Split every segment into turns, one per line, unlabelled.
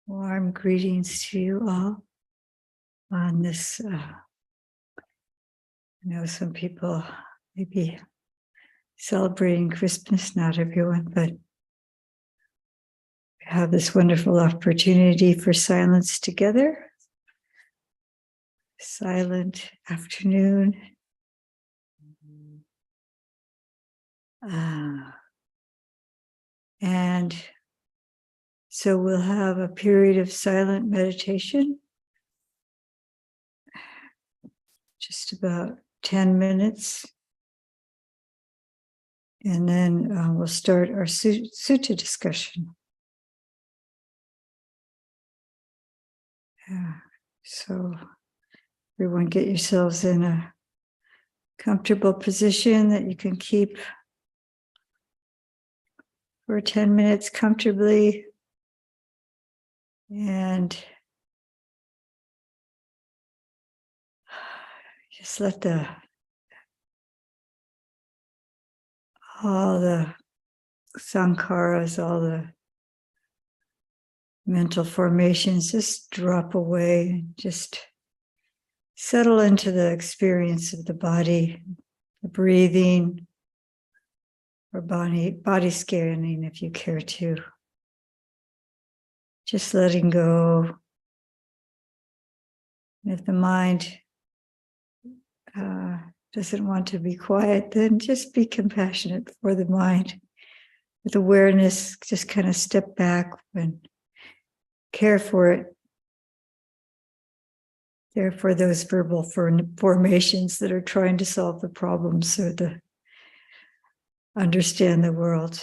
Warm greetings to you all on this. I know some people may be celebrating Christmas, not everyone, but we have this wonderful opportunity for silence together. Silent afternoon. And so we'll have a period of silent meditation, just about 10 minutes. And then we'll start our Sutta discussion. So everyone get yourselves in a comfortable position that you can keep for 10 minutes comfortably. And just let all the sankharas, all the mental formations just drop away. Just settle into the experience of the body, the breathing, or body scanning if you care to. Just letting go. If the mind doesn't want to be quiet, then just be compassionate for the mind. With awareness, just kind of step back and care for it. Care for those verbal formations that are trying to solve the problems or understand the world.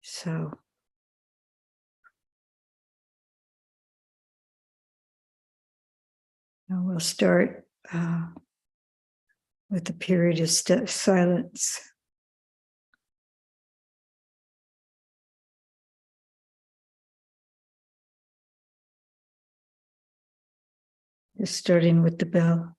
So now we'll start with the period of silence. Just starting with the bell.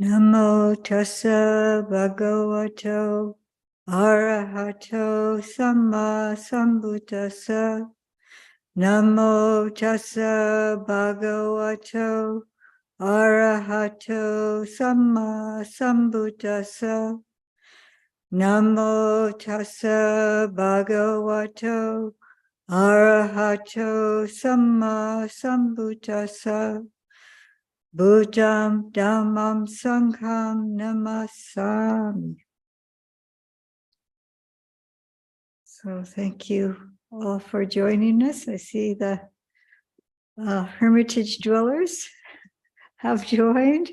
Namo tassa bhagavato arahato samma sambuddhassa. Namo tassa bhagavato arahato samma sambuddhassa. Namo tassa bhagavato arahato samma sambuddhassa. Buddham Dhammam Sangham Namasami. So thank you all for joining us. I see the Hermitage dwellers have joined,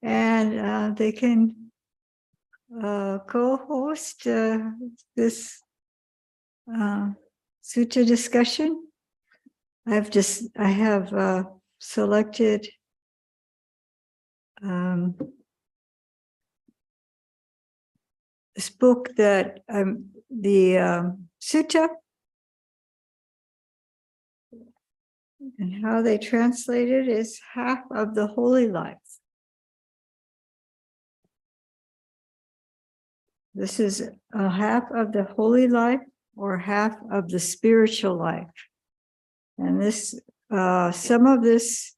and they can co-host this sutta discussion. I have selected this book that the Sutta and how they translate it is half of the holy life. This is a half of the holy life or half of the spiritual life. And this, some of this,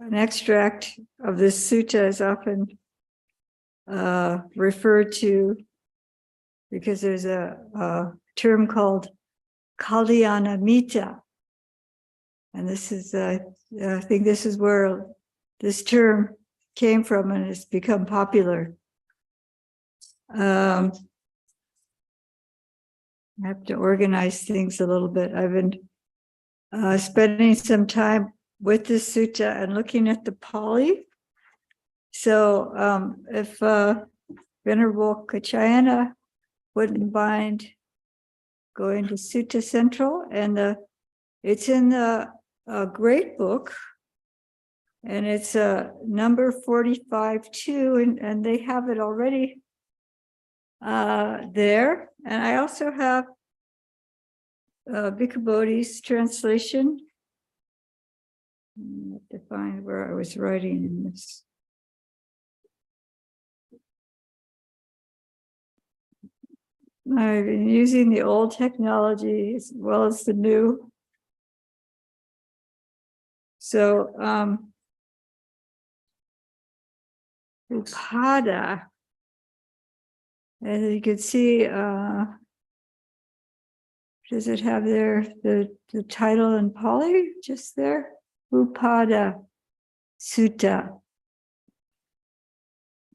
an extract of this sutta is often referred to because there's a term called Kalyanamita. And this is, I think this is where this term came from and it's become popular. I have to organize things a little bit. I've been spending some time with this sutta and looking at the Pali. So if Venerable Kachayana wouldn't mind going to Sutta Central, and it's in the great book, and it's number 45-2, and they have it already there. And I also have Bhikkhu Bodhi's translation. I have to find where I was writing in this. I've been using the old technology as well as the new. So, Upada, as you can see, does it have there the title in Pali just there? Upada Sutta.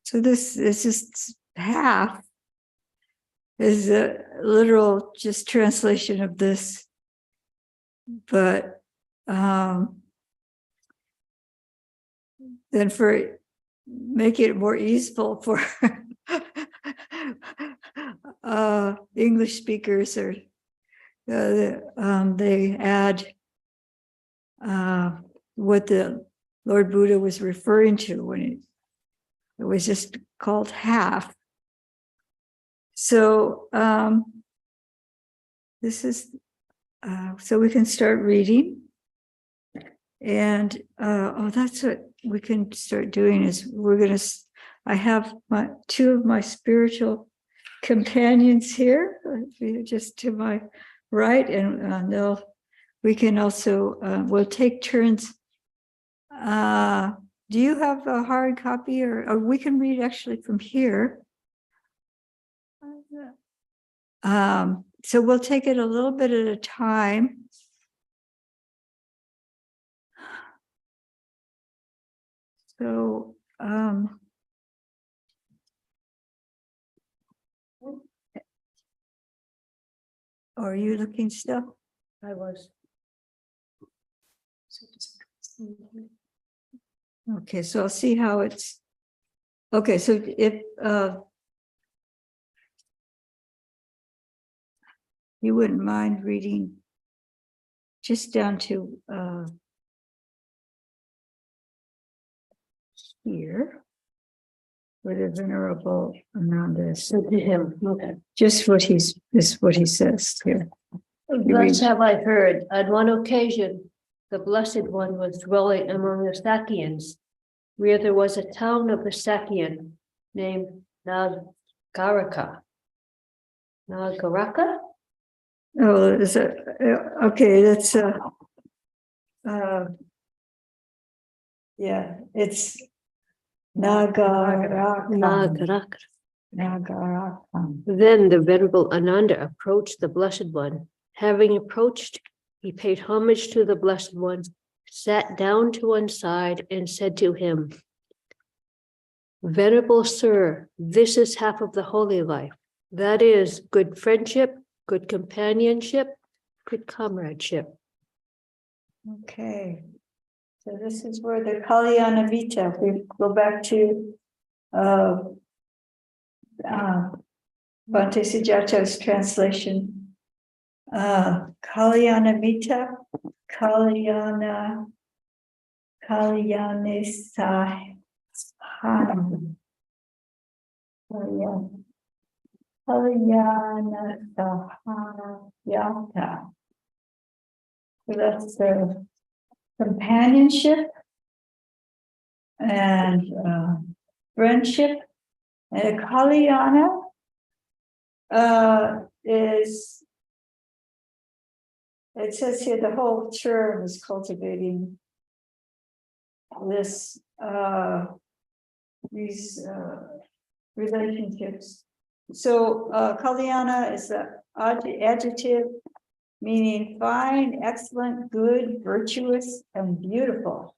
So this is just half is a literal just translation of this, but then for make it more easeful for English speakers, or they add what the Lord Buddha was referring to when it was just called half. So this is so we can start reading, and that's what we can start doing. Is I have two of my spiritual companions here, just to my right, and we can also we'll take turns. Do you have a hard copy, or we can read actually from here? So we'll take it a little bit at a time. So, are you looking still?
I was.
Okay, so I'll see how it's. Okay, so if you wouldn't mind reading just down to here, where the Venerable Ananda is.
So to him, okay.
Just what he says here.
Thus have I heard, on one occasion, the Blessed One was dwelling among the Sakyans where there was a town of the Sakian named Nagaraka. Nagaraka?
Oh, is it, okay, that's, yeah, it's Nagaraka. Nagaraka.
Then the venerable Ananda approached the Blessed One. Having approached, he paid homage to the Blessed One, sat down to one side, and said to him, Venerable Sir, this is half of the holy life. That is good friendship, good companionship, good comradeship.
Okay. So this is where the Kalyana Vita, if we go back to Bhante Sujata's translation, Kalyana Vita, Kalyana Sahana. Kalyana Sahana Yata. So that's the companionship and friendship. And a Kalyana is, it says here the whole term is cultivating this these relationships. So Kalyana is an adjective meaning fine, excellent, good, virtuous, and beautiful.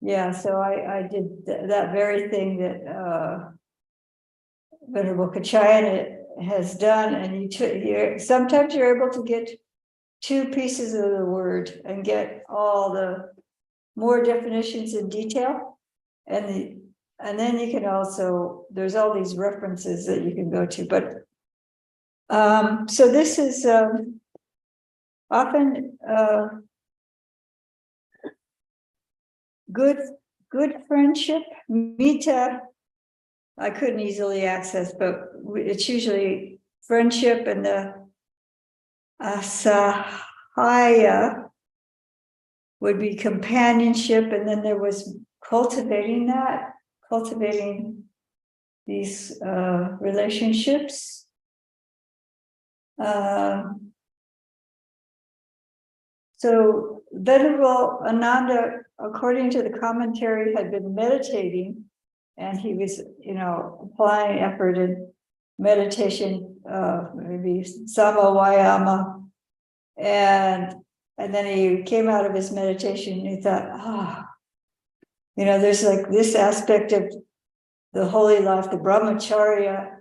Yeah, so I did that very thing that Venerable Kachayan has done, and sometimes you're able to get two pieces of the word and get all the more definitions in detail, and then you can also, there's all these references that you can go to, but so this is often good friendship. Mita, I couldn't easily access, but it's usually friendship, and the asahaya would be companionship, and then there was cultivating these relationships. So Venerable Ananda, according to the commentary, had been meditating, and he was, applying effort in meditation, maybe sama vayama, and then he came out of his meditation and he thought, there's like this aspect of the holy life, the brahmacharya,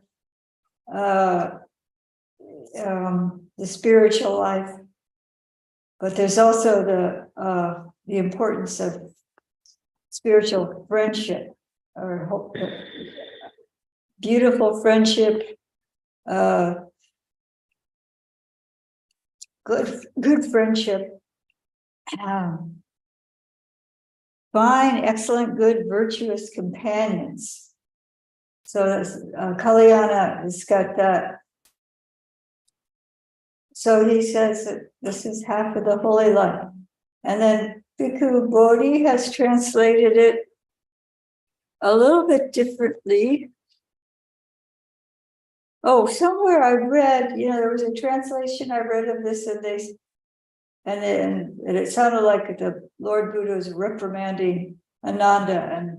the spiritual life, but there's also the importance of spiritual friendship, or beautiful friendship, good friendship, fine, excellent, good, virtuous companions. So Kalyana has got that. So he says that this is half of the holy life. And then Bhikkhu Bodhi has translated it a little bit differently. Oh, somewhere I read, there was a translation I read of this, and it sounded like the Lord Buddha was reprimanding Ananda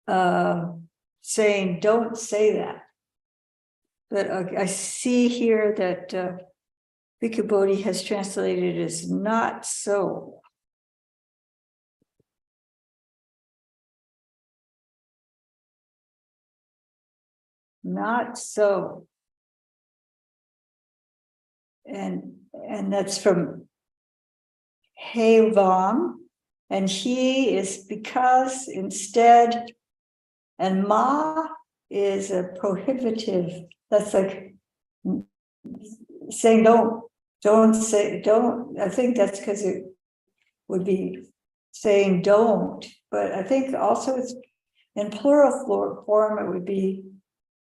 and saying, don't say that. But I see here that Bhikkhu Bodhi has translated it as not so. Not so. And that's from Hevam, and he is because instead, and ma is a prohibitive. That's like saying don't say, don't. I think that's because it would be saying don't, but I think also it's in plural form, it would be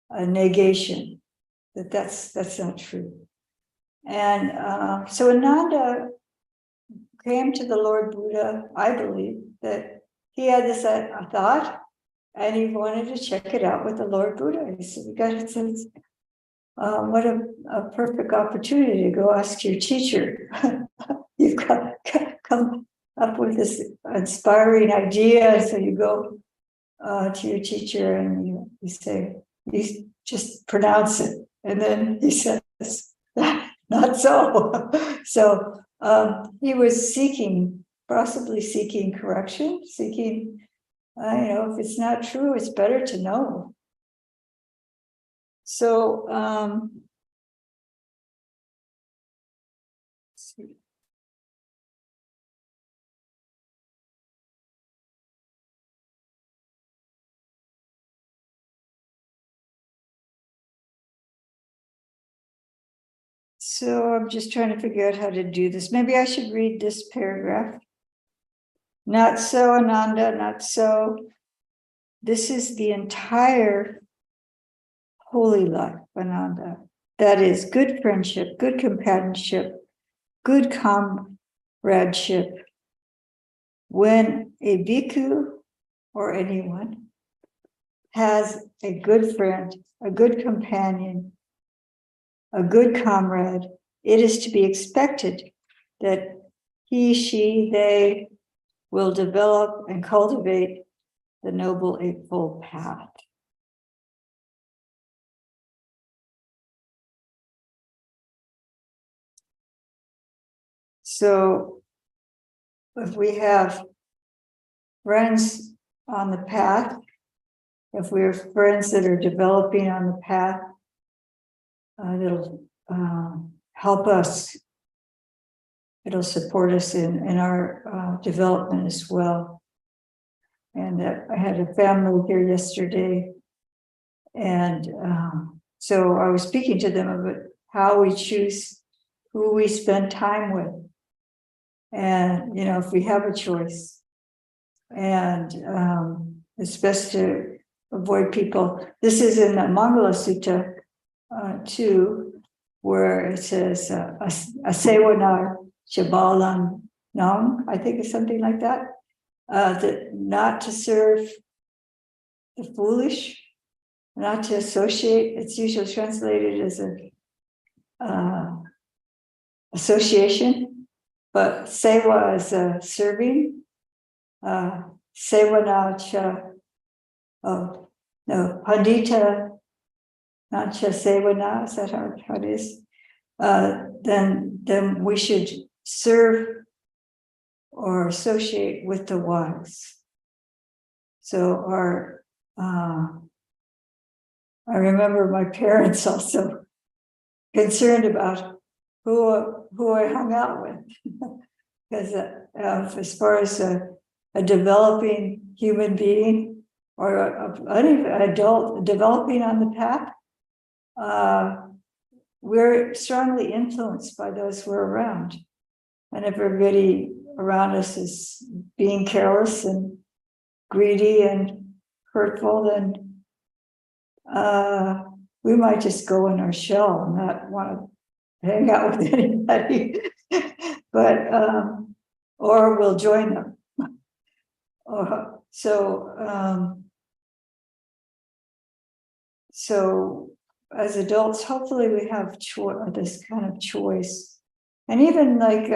a negation, that's not true. And so Ananda came to the Lord Buddha, I believe, that he had this thought, and he wanted to check it out with the Lord Buddha. He said, "We got it since. What a perfect opportunity to go ask your teacher. You've come up with this inspiring idea, so you go to your teacher and you say, you just pronounce it." And then he says, "Not so." So he was possibly seeking correction, seeking, if it's not true, it's better to know. So, let's see. So I'm just trying to figure out how to do this. Maybe I should read this paragraph. Not so, Ananda, not so. This is the entire holy life, Ananda. That is good friendship, good companionship, good comradeship. When a bhikkhu or anyone has a good friend, a good companion, a good comrade, it is to be expected that he, she, they will develop and cultivate the Noble Eightfold Path. So if we have friends on the path, if we have friends that are developing on the path, that'll help us. It'll support us in our development as well. And I had a family here yesterday, and so I was speaking to them about how we choose who we spend time with. And, if we have a choice, and it's best to avoid people. This is in the Mangala Sutta 2, where it says, Asewana Shabalan Nam, I think it's something like that, that not to serve the foolish, not to associate. It's usually translated as a association, but sewa is serving. Sevana cha, pandita nacha sevana, is that how it is? Then we should serve or associate with the wise. So I remember my parents also concerned about who I hung out with, because as far as a developing human being or an adult developing on the path, we're strongly influenced by those we're around. And if everybody around us is being careless and greedy and hurtful, then we might just go in our shell and not want to hang out with anybody. But or we'll join them. So as adults, hopefully we have this kind of choice, and even like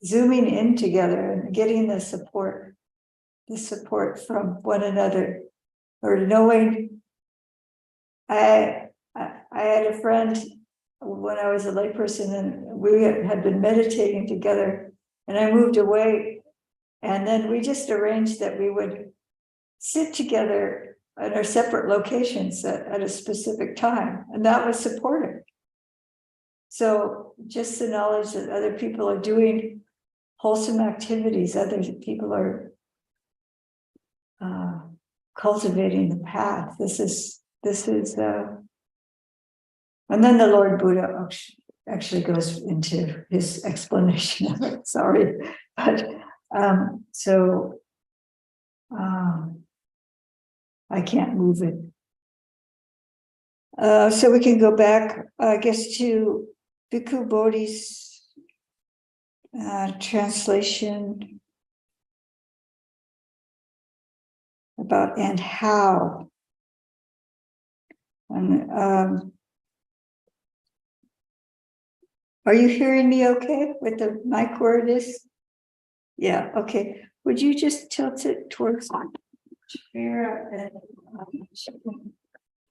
zooming in together and getting the support from one another, or knowing. I had a friend when I was a layperson, and we had been meditating together, and I moved away, and then we just arranged that we would sit together at our separate locations at a specific time, and that was supportive. So just the knowledge that other people are doing wholesome activities, other people are cultivating the path. This is and then the Lord Buddha actually goes into his explanation of it. Sorry, but I can't move it. So we can go back, I guess, to Bhikkhu Bodhi's translation. about and how. And are you hearing me okay with the mic where it is? Yeah, okay. Would you just tilt it towards the chair and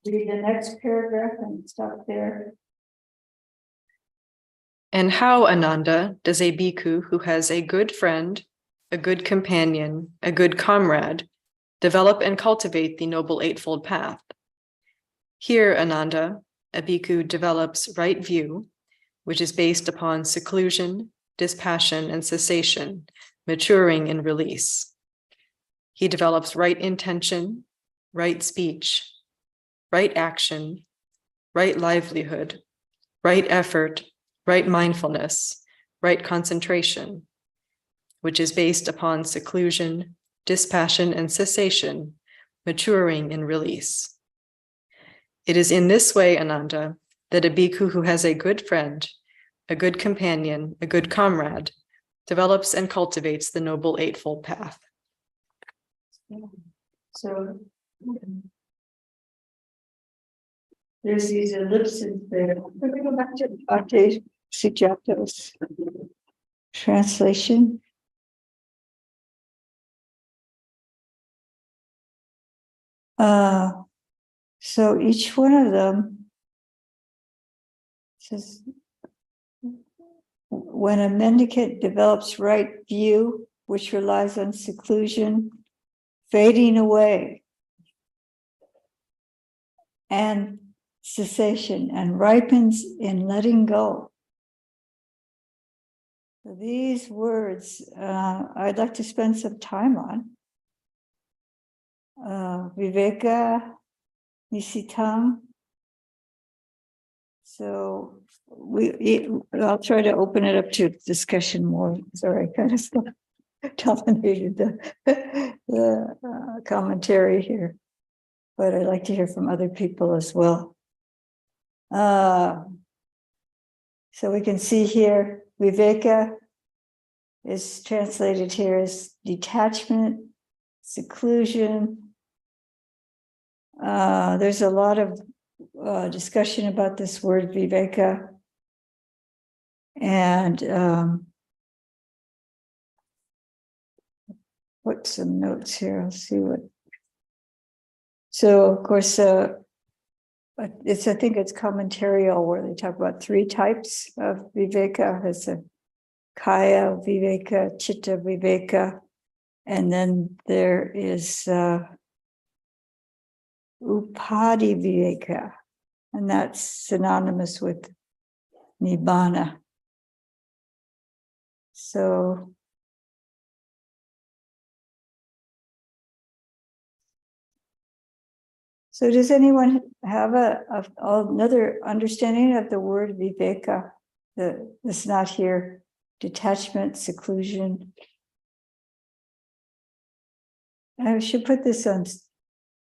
read the next paragraph and stop there?
And how, Ananda, does a bhikkhu who has a good friend, a good companion, a good comrade, develop and cultivate the Noble Eightfold Path? Here, Ananda, a bhikkhu develops right view, which is based upon seclusion, dispassion, and cessation, maturing in release. He develops right intention, right speech, right action, right livelihood, right effort, right mindfulness, right concentration, which is based upon seclusion, dispassion, and cessation, maturing in release. It is in this way, Ananda, that a bhikkhu who has a good friend, a good companion, a good comrade, develops and cultivates the Noble Eightfold Path.
So there's these ellipses there. We're going to go back to Ate Sujato's translation. So each one of them says, when a mendicant develops right view, which relies on seclusion, fading away, and cessation, and ripens in letting go. So these words I'd like to spend some time on. Viveka, Nisitam. So I'll try to open it up to discussion more. Sorry, I kind of dominated the commentary here, but I'd like to hear from other people as well. So we can see here, Viveka is translated here as detachment, seclusion. There's a lot of discussion about this word Viveka. And put some notes here. I'll see what. So, of course, I think it's commentarial where they talk about three types of Viveka. There's a Kaya Viveka, Chitta Viveka, and then there is Upadi Viveka, and that's synonymous with Nibbana. So does anyone have another understanding of the word viveka that's not here? Detachment, seclusion. I should put this on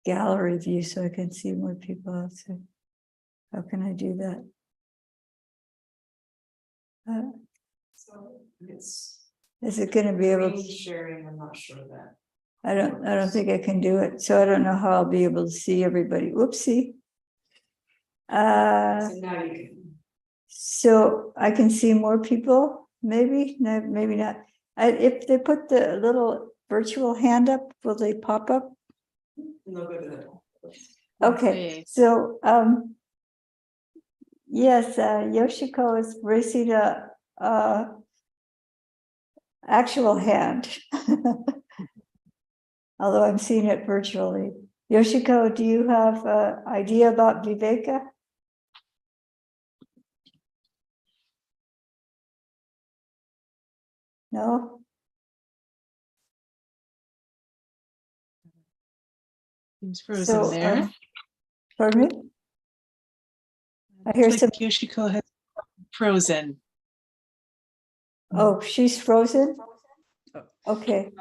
gallery view so I can see more people outside. How can I do that? Is it going to be able to
sharing? I'm not sure of that.
I don't think I can do it. So I don't know how I'll be able to see everybody. Whoopsie.
So now you can.
So I can see more people, maybe, no, maybe not. If they put the little virtual hand up, will they pop up?
They'll go to the top.
Okay, so yes, Yoshiko is raising a actual hand. Although I'm seeing it virtually. Yoshiko, do you have an idea about Viveka? No?
He's frozen there.
Pardon me? I hear
Looks
some.
like Yoshiko has frozen.
Oh, she's frozen? Okay.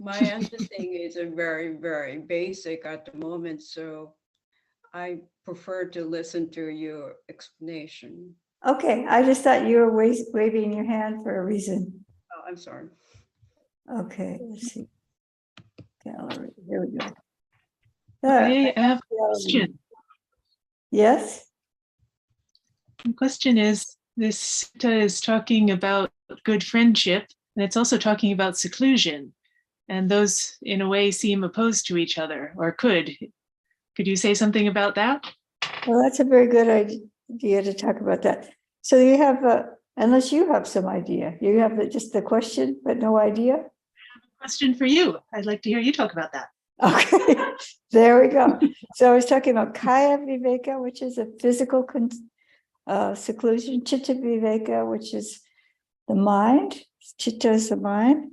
My understanding is a very, very basic at the moment, so I prefer to listen to your explanation.
Okay, I just thought you were waving your hand for a reason.
Oh, I'm sorry.
Okay, let's see. gallery. Here we go.
Okay, I have a
gallery.
question.
Yes.
The question is, this sutta is talking about good friendship, and it's also talking about seclusion. And those, in a way, seem opposed to each other, or could. Could you say something about that?
Well, that's a very good idea to talk about that. So you have, unless you have some idea, you have just the question, but no idea.
Question for you. I'd like to hear you talk about that.
Okay, there we go. So I was talking about kaya viveka, which is a physical seclusion, chitta viveka, which is the mind. Chitta is the mind.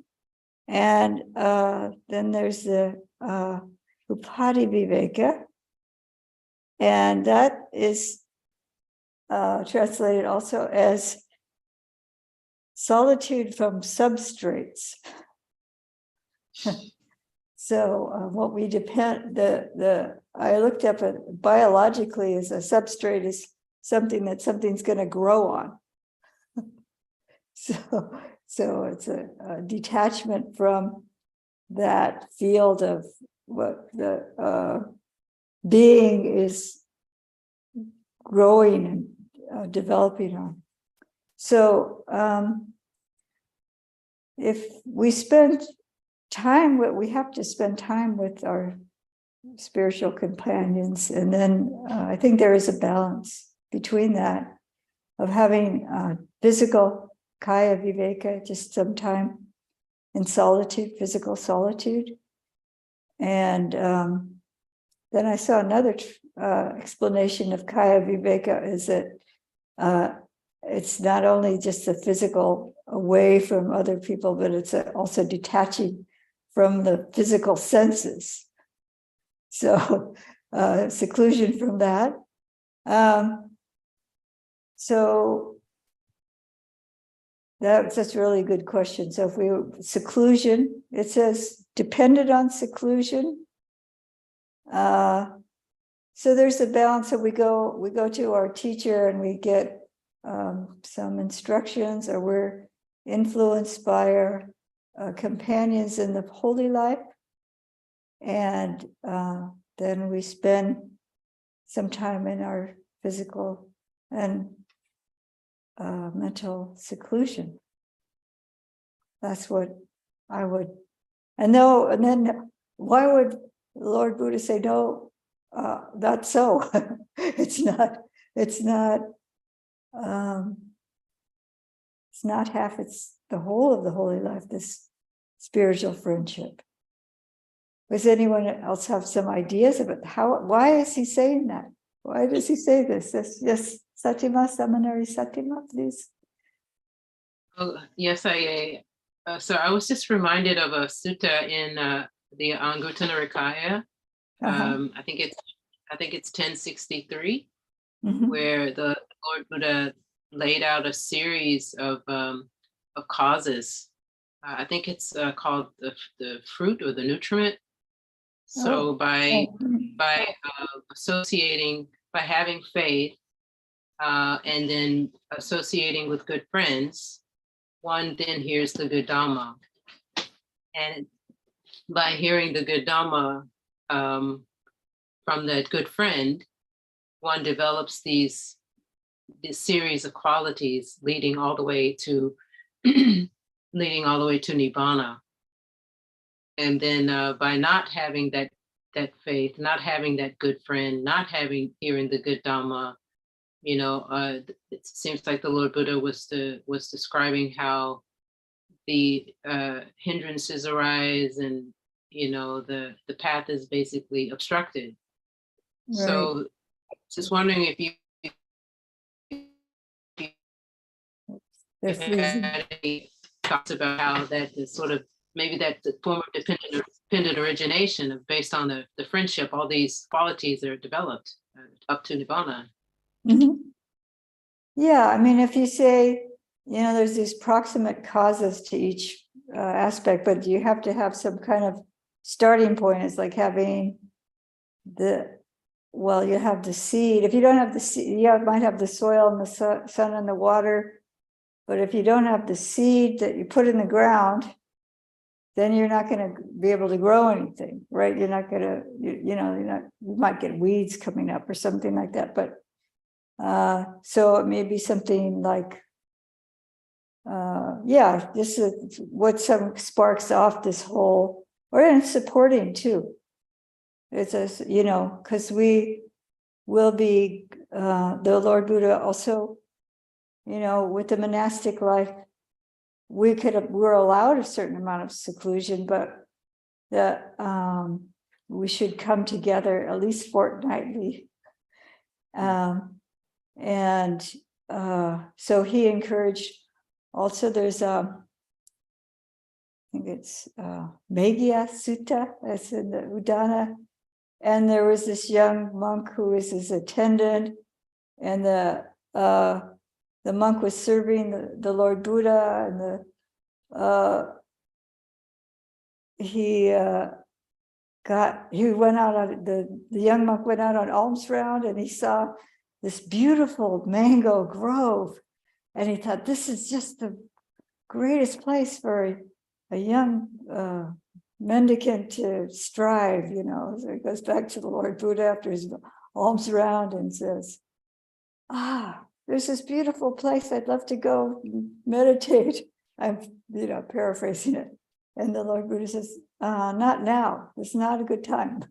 And then there's the upadi viveka. And that is translated also as solitude from substrates. So what we depend, I looked up it biologically as a substrate is something that something's going to grow on. So it's a detachment from that field of what the being is growing and developing on. So if we spend time, we have to spend time with our spiritual companions, and then I think there is a balance between that of having physical kaya viveka, just some time in solitude, physical solitude. And then I saw another explanation of kaya viveka is that it's not only just the physical away from other people, but it's also detaching from the physical senses. So seclusion from that. So that's a really good question. So if we seclusion, it says dependent on seclusion. So there's a balance that we go to our teacher and we get some instructions, or we're influenced by our companions in the holy life, and then we spend some time in our physical and mental seclusion. That's what I would. And then why would Lord Buddha say no? That's so. It's not half, it's the whole of the holy life, this spiritual friendship. Does anyone else have some ideas about why is he saying that? Why does he say this? Yes, Satima, Samanari Satima, please.
Oh, yes, so I was just reminded of a sutta in the Anguttara Nikaya. I think it's 1063, where the Lord Buddha laid out a series of causes. I think it's called the fruit or the nutriment. So by associating, by having faith, and then associating with good friends, one then hears the good Dhamma. And by hearing the good Dhamma from that good friend, one develops this series of qualities leading all the way to Nibbana. And then by not having that faith, not having that good friend, not hearing the good Dhamma, it seems like the Lord Buddha was describing how the hindrances arise, and the path is basically obstructed. Right. So just wondering if you had any thoughts about how that is sort of, maybe that the form of dependent origination based on the friendship, all these qualities are developed up to Nibbana.
Mm-hmm. Yeah, I mean, if you say, there's these proximate causes to each aspect, but you have to have some kind of starting point. It's like having you have the seed. If you don't have the seed, you might have the soil and the sun and the water. But if you don't have the seed that you put in the ground, then you're not going to be able to grow anything, right? You're not going to, you might get weeds coming up or something like that. But so it may be something like, this is what some sparks off this whole, or it's supporting too. It's because we will be, the Lord Buddha also, with the monastic life, we're allowed a certain amount of seclusion, but we should come together at least fortnightly. So he encouraged, also there's I think it's Ayya Sutta, that's in the Udana. And there was this young monk who was his attendant, and the monk was serving the Lord Buddha, and he went out on the young monk went out on alms round, and he saw this beautiful mango grove, and he thought, this is just the greatest place for a young mendicant to strive, So he goes back to the Lord Buddha after his alms round and says, there's this beautiful place, I'd love to go meditate. I'm, paraphrasing it. And the Lord Buddha says, not now, it's not a good time.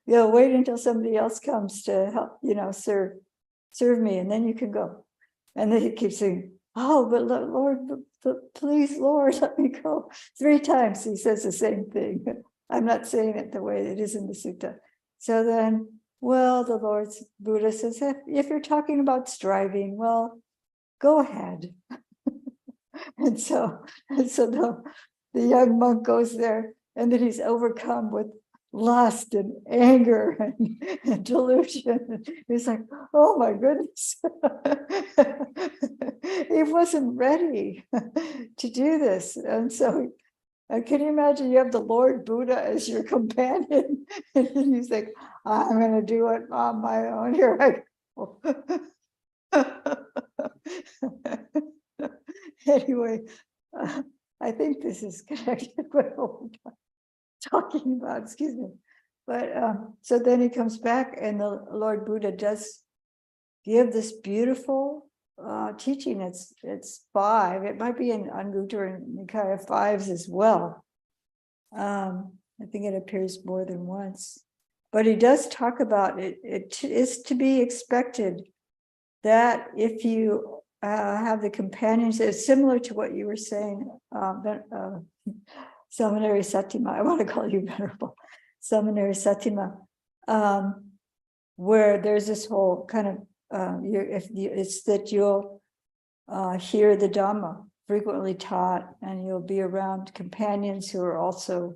Wait until somebody else comes to help, serve me, and then you can go. And then he keeps saying, but Lord, please, Lord, let me go. 3 times he says the same thing. I'm not saying it the way it is in the sutta. So then, the Lord Buddha says, if you're talking about striving, go ahead. and so the young monk goes there, and then he's overcome with lust and anger and delusion. He's like, oh my goodness. He wasn't ready to do this. And so can you imagine, you have the Lord Buddha as your companion, and he's like, I'm going to do it on my own. Here I go. Anyway, I think this is connected with what we're talking about, excuse me. But so then he comes back, and the Lord Buddha does give this beautiful teaching. It's 5. It might be in Anguttara Nikaya 5s as well. I think it appears more than once. But he does talk about it. It is to be expected that if you have the companions, it's similar to what you were saying, Seminary Satima. I want to call you Venerable Seminary Satima, where there's this whole kind of it's that you'll hear the Dhamma frequently taught, and you'll be around companions who are also,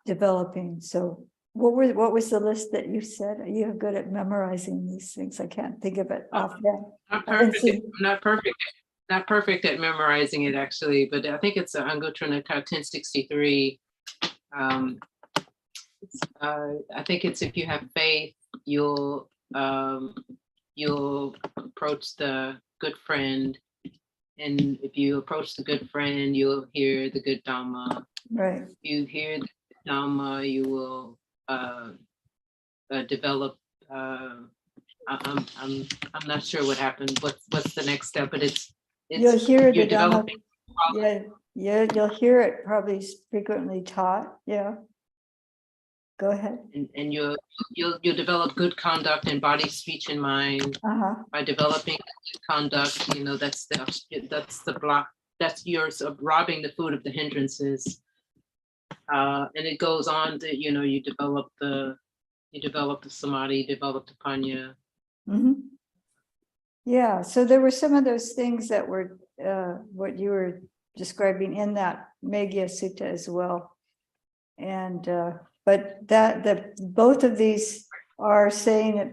developing. So what was the list that you said? You're good at memorizing these things. I can't think of it offhand.
Not perfect at memorizing it, actually, but I think it's Anguttara Nikaya 1063. I think it's, if you have faith, you'll approach the good friend, and if you approach the good friend, you'll hear the good Dhamma.
Right.
If you hear the Dhamma, you will develop. I'm not sure what happened. What's the next step? But it's
you'll hear the Dhamma.
Developing.
Yeah, you'll hear it probably frequently taught. Yeah. Go ahead.
And you'll develop good conduct in body, speech, and mind. By developing good conduct, that's the block. That's yours of robbing the food of the hindrances. And it goes on to, you develop the samadhi, develop the panya.
Mm-hmm. Yeah. So there were some of those things that were what you were describing in that Megha Sutta as well. And but both of these are saying that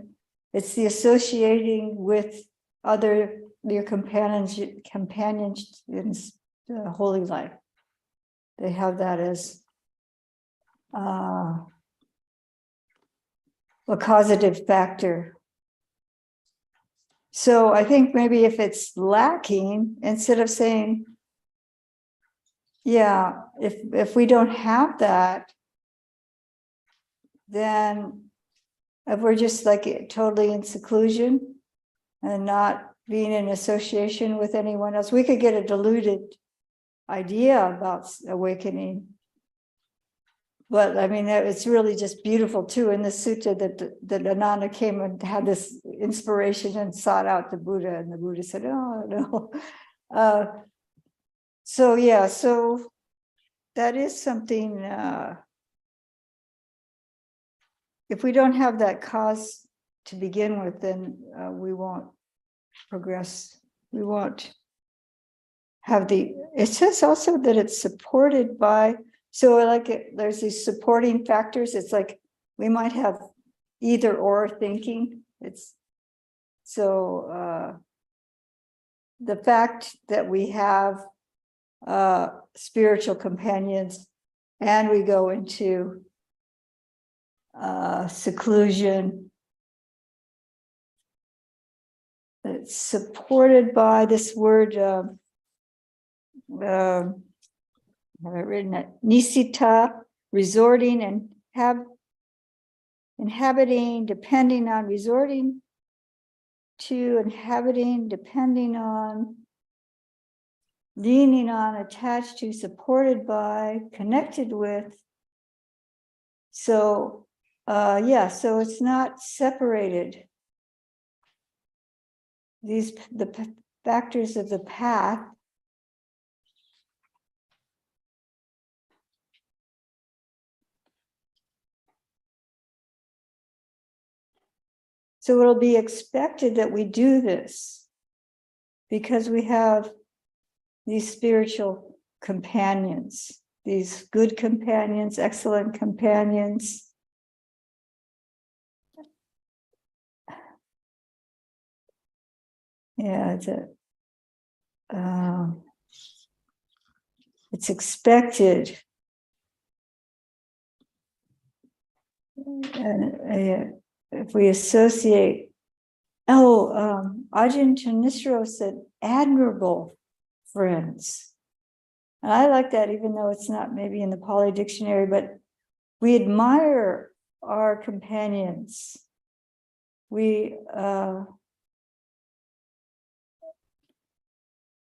it's the associating with your companions in the holy life. They have that as a causative factor. So I think maybe if it's lacking, instead of saying yeah, if we don't have that, then if we're just like totally in seclusion and not being in association with anyone else, we could get a diluted idea about awakening. But I mean, it's really just beautiful too in the sutta that Ananda came and had this inspiration and sought out the Buddha, and the Buddha said, "Oh no." So yeah, so that is something. If we don't have that cause to begin with, then we won't progress. We won't have the. It says also that it's supported by. So like there's these supporting factors. It's like we might have either or thinking. It's so the fact that we have spiritual companions and we go into seclusion. It's supported by this word. Have I written it? Nisita, resorting and inhabiting, depending on, resorting to, inhabiting, depending on, leaning on, attached to, supported by, connected with. So, yeah, so it's not separated. The factors of the path so it'll be expected that we do this because we have these spiritual companions, these good companions, excellent companions. Yeah, it's expected. And if we associate, Ajahn Chahnisro said, admirable friends. And I like that, even though it's not maybe in the Pali Dictionary, but we admire our companions. We,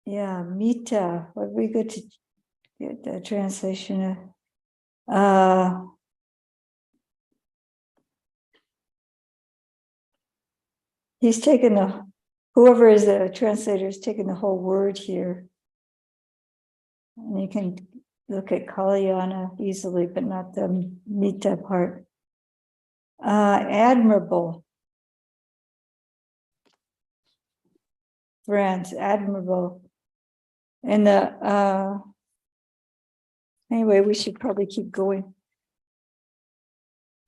Mita, what we go to get the translation of, he's taken whoever is the translator has taken the whole word here. And you can look at Kalyana easily, but not the Mita part. Admirable. Friends, admirable. And anyway, we should probably keep going.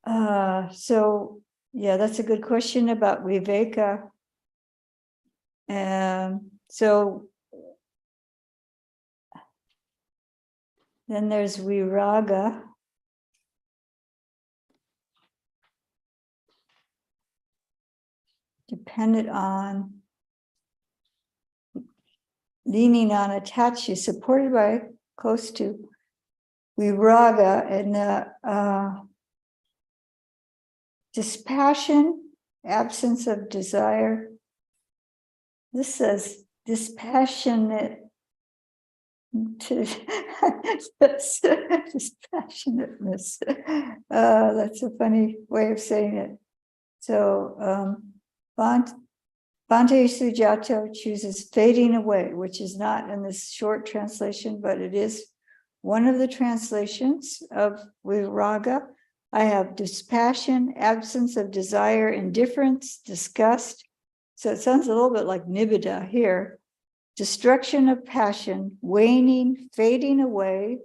So yeah, that's a good question about viveka. So then there's viraga. Dependent on, leaning on, attached to, supported by, close to, viraga, and dispassion, absence of desire. This says dispassionate. Dispassionateness. That's a funny way of saying it. So Bhante Sujato chooses fading away, which is not in this short translation, but it is one of the translations of viraga. I have dispassion, absence of desire, indifference, disgust. So it sounds a little bit like nibbida here. Destruction of passion, waning, fading away,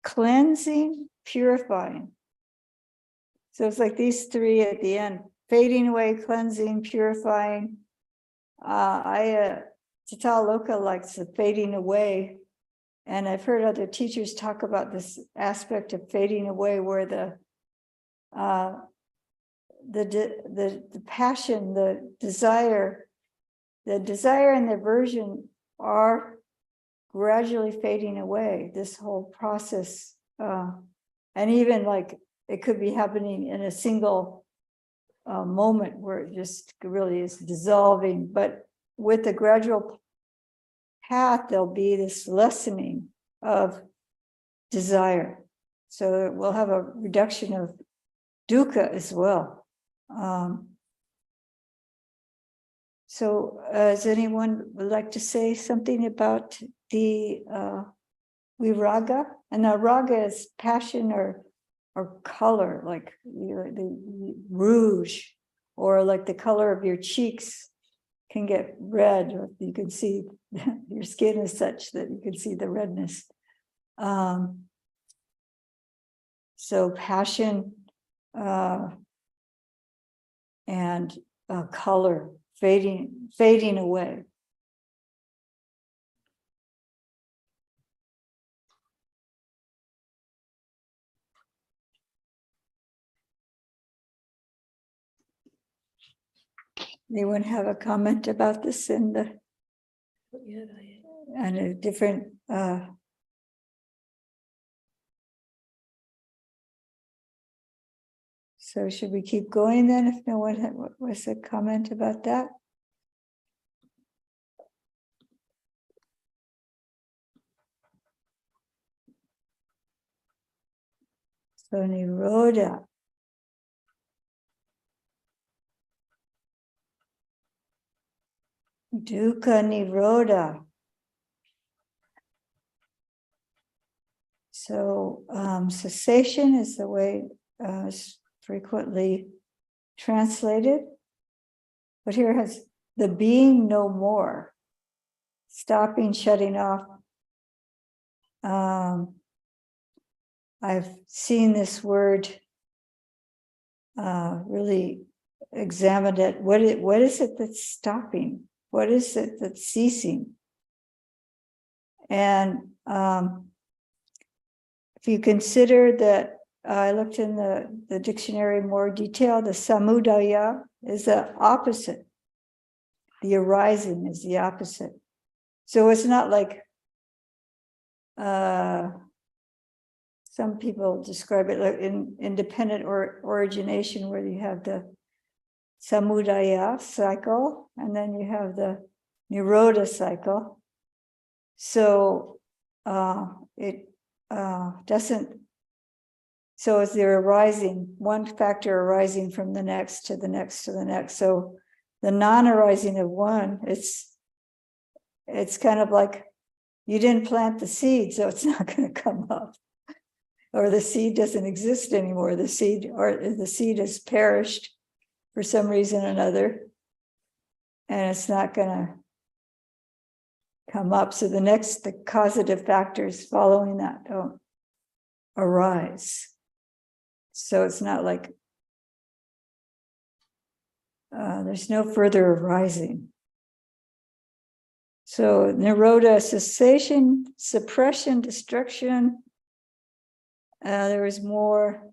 cleansing, purifying. So it's like these three at the end: fading away, cleansing, purifying. Tata Loka likes the fading away. And I've heard other teachers talk about this aspect of fading away, where the passion, the desire and the aversion are gradually fading away, this whole process. And even like it could be happening in a single moment where it just really is dissolving, but with the gradual path, there'll be this lessening of desire. So we'll have a reduction of dukkha as well. So does anyone would like to say something about the viraga? And now raga is passion or color, like the rouge, or like the color of your cheeks can get red, or you can see your skin is such that you can see the redness. So passion and color fading away. Anyone have a comment about this in the and a different so should we keep going then if no one was a comment about that? So nirodha. Dukkha nirodha. So cessation is the way it's frequently translated, but here has the being no more, stopping, shutting off. I've seen this word really examined it. What is it that's stopping? What is it that's ceasing? And if you consider that, I looked in the dictionary more detail, the samudaya is the opposite. The arising is the opposite. So it's not like some people describe it like in independent or origination, where you have the samudaya cycle and then you have the nirodha cycle. So it doesn't. So it's the arising, one factor arising from the next to the next to the next. So the non-arising of one, it's kind of like you didn't plant the seed, so it's not going to come up. Or the seed doesn't exist anymore. The seed has perished for some reason or another, and it's not going to come up. So the causative factors following that don't arise. So it's not like there's no further arising. So nirodha, cessation, suppression, destruction. There is more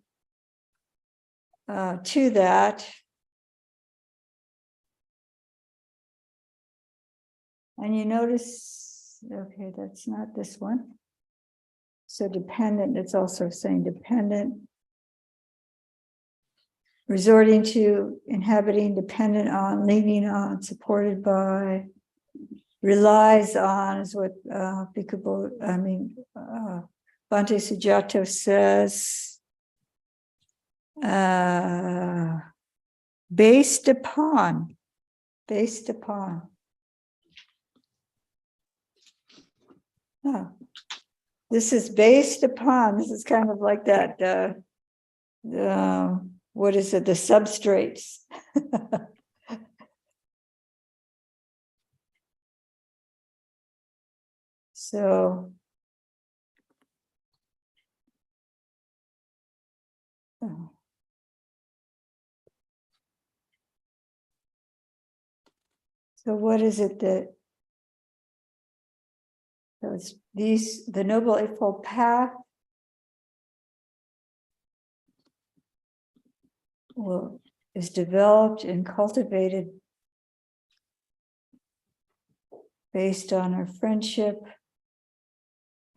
to that. And you notice, okay, that's not this one. So dependent, it's also saying dependent. Resorting to, inhabiting, dependent on, leaning on, supported by, relies on, is what Bhante Sujato says. Based upon. Oh, this is based upon, this is kind of like that, what is it, the substrates. So, so what is it that, so it's the Noble Eightfold Path is developed and cultivated based on our friendship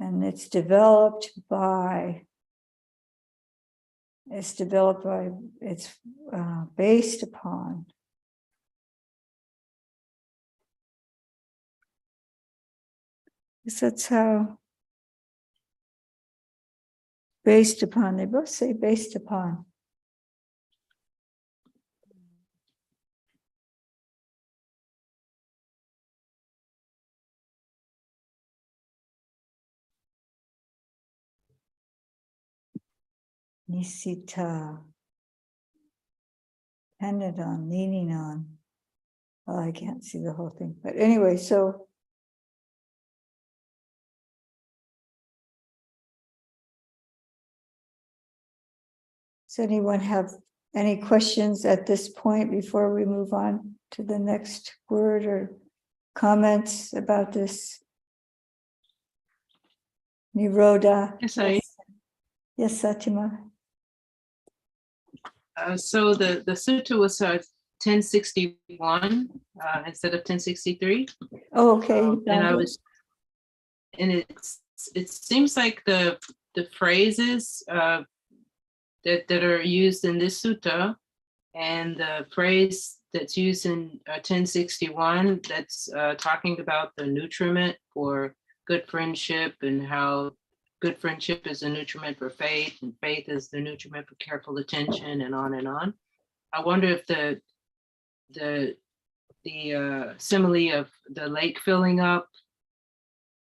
And it's developed by, it's based upon that's how based upon, they both say based upon. Nisita, dependent on, leaning on. Well, I can't see the whole thing, but anyway, so does anyone have any questions at this point before we move on to the next word or comments about this? Nirodha. Yes, Satima.
So the sutta was 1061 instead of 1063.
Oh, okay.
And it seems like the phrases that are used in this sutta and the phrase that's used in 1061 that's talking about the nutriment for good friendship and how good friendship is a nutriment for faith and faith is the nutriment for careful attention and on and on. I wonder if the simile of the lake filling up,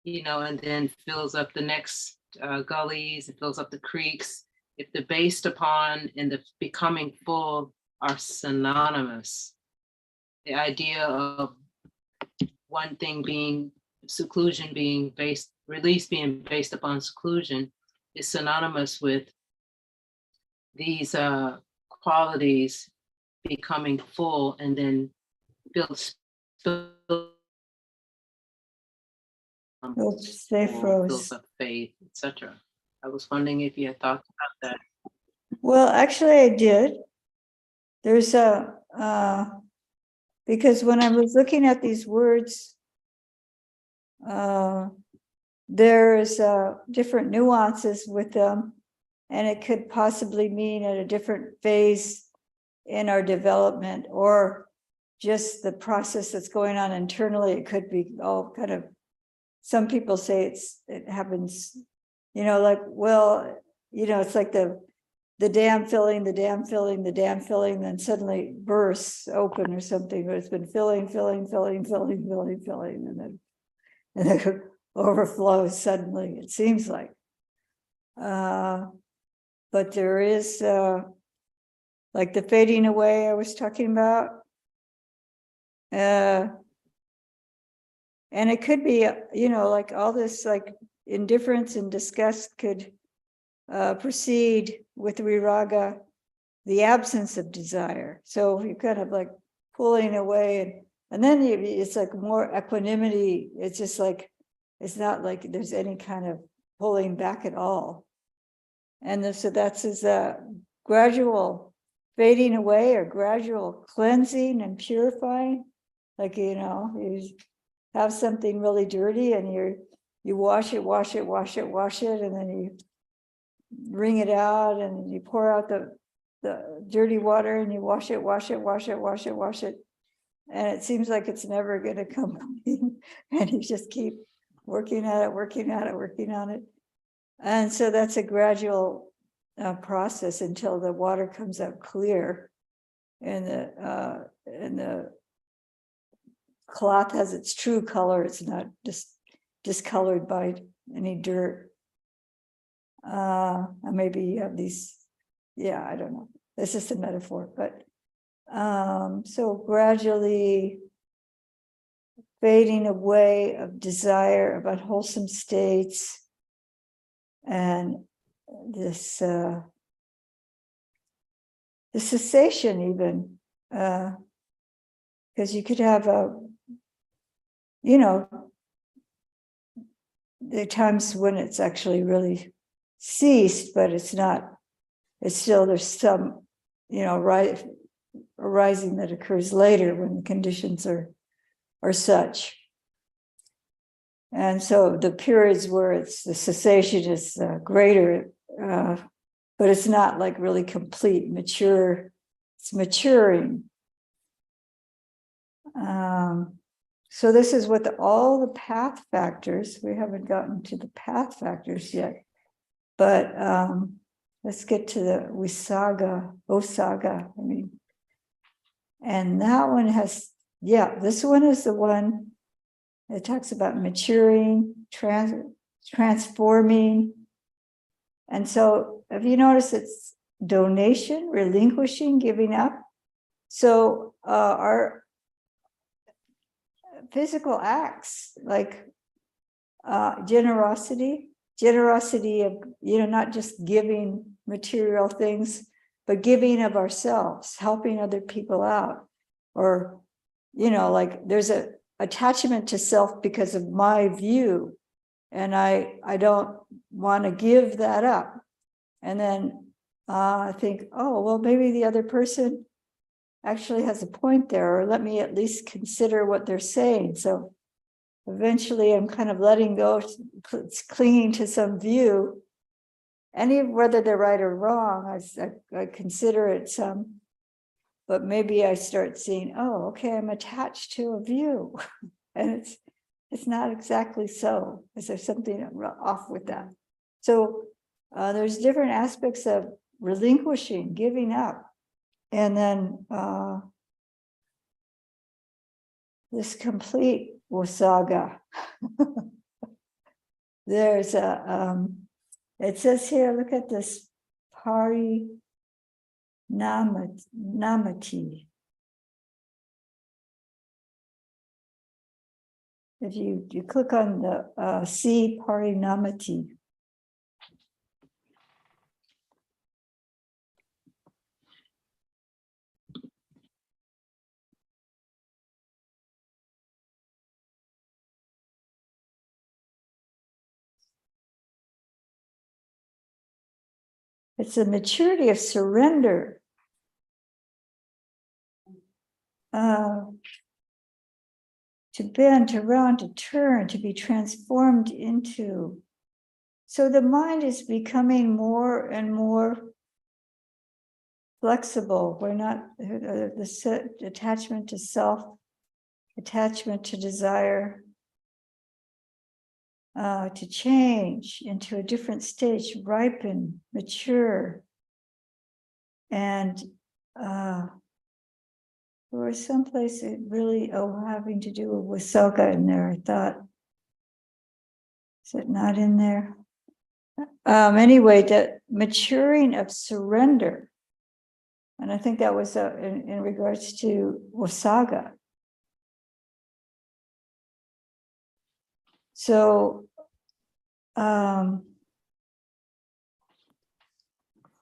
and then fills up the next gullies, it fills up the creeks, if the based upon and the becoming full are synonymous. The idea of one thing being seclusion being based, release being based upon seclusion is synonymous with these qualities becoming full and then fills up faith, etc. I was wondering if you had thoughts about that.
Well, actually, I did. There's because when I was looking at these words, there's different nuances with them, and it could possibly mean at a different phase in our development or just the process that's going on internally. It could be all kind of, some people say it happens, it's like the dam filling, then suddenly bursts open or something, but it's been filling, and then it overflows suddenly, it seems like. But there is like the fading away I was talking about. And it could be, like all this like indifference and disgust could proceed with viraga, the absence of desire. So you're kind of like pulling away, and then it's like more equanimity. It's just like, it's not like there's any kind of pulling back at all. And so that's his gradual fading away or gradual cleansing and purifying. Like, you have something really dirty and you wash it, and then you wring it out and you pour out the dirty water and you wash it. And it seems like it's never going to come clean. And you just keep working on it. And so that's a gradual process until the water comes out clear and the cloth has its true color. It's not just discolored by any dirt. Maybe you have these, I don't know. This is a metaphor, but so gradually fading away of desire, of unwholesome states, and this the cessation even, because you could have there are times when it's actually really ceased, but it's not. It's still, there's some, arising that occurs later when the conditions are such. And so the periods where it's the cessation is greater, but it's not like really complete, mature. It's maturing. So this is what all the path factors, we haven't gotten to the path factors yet, but let's get to the Osaga, I mean. And that one has, this one is the one that talks about maturing, transforming. And so have you noticed it's donation, relinquishing, giving up? So our physical acts like generosity of, not just giving material things, but giving of ourselves, helping other people out, or, like there's a attachment to self because of my view, and I don't want to give that up. And then I think, oh, well, maybe the other person actually has a point there, or let me at least consider what they're saying. So eventually I'm kind of letting go, clinging to some view, whether they're right or wrong, I consider it some, but maybe I start seeing, oh, okay, I'm attached to a view, and it's not exactly so. Is there something off with that? So there's different aspects of relinquishing, giving up, and then this complete wasaga. There's it says here, look at this pari namati. If you click on the see pari namati. It's a maturity of surrender. To bend, to round, to turn, to be transformed into. So the mind is becoming more and more flexible. We're not the attachment to self, attachment to desire, to change into a different stage, ripen, mature. And there was someplace it really having to do with Wasoka in there. I thought, is it not in there? Anyway, the maturing of surrender. And I think that was in regards to Wasaga. So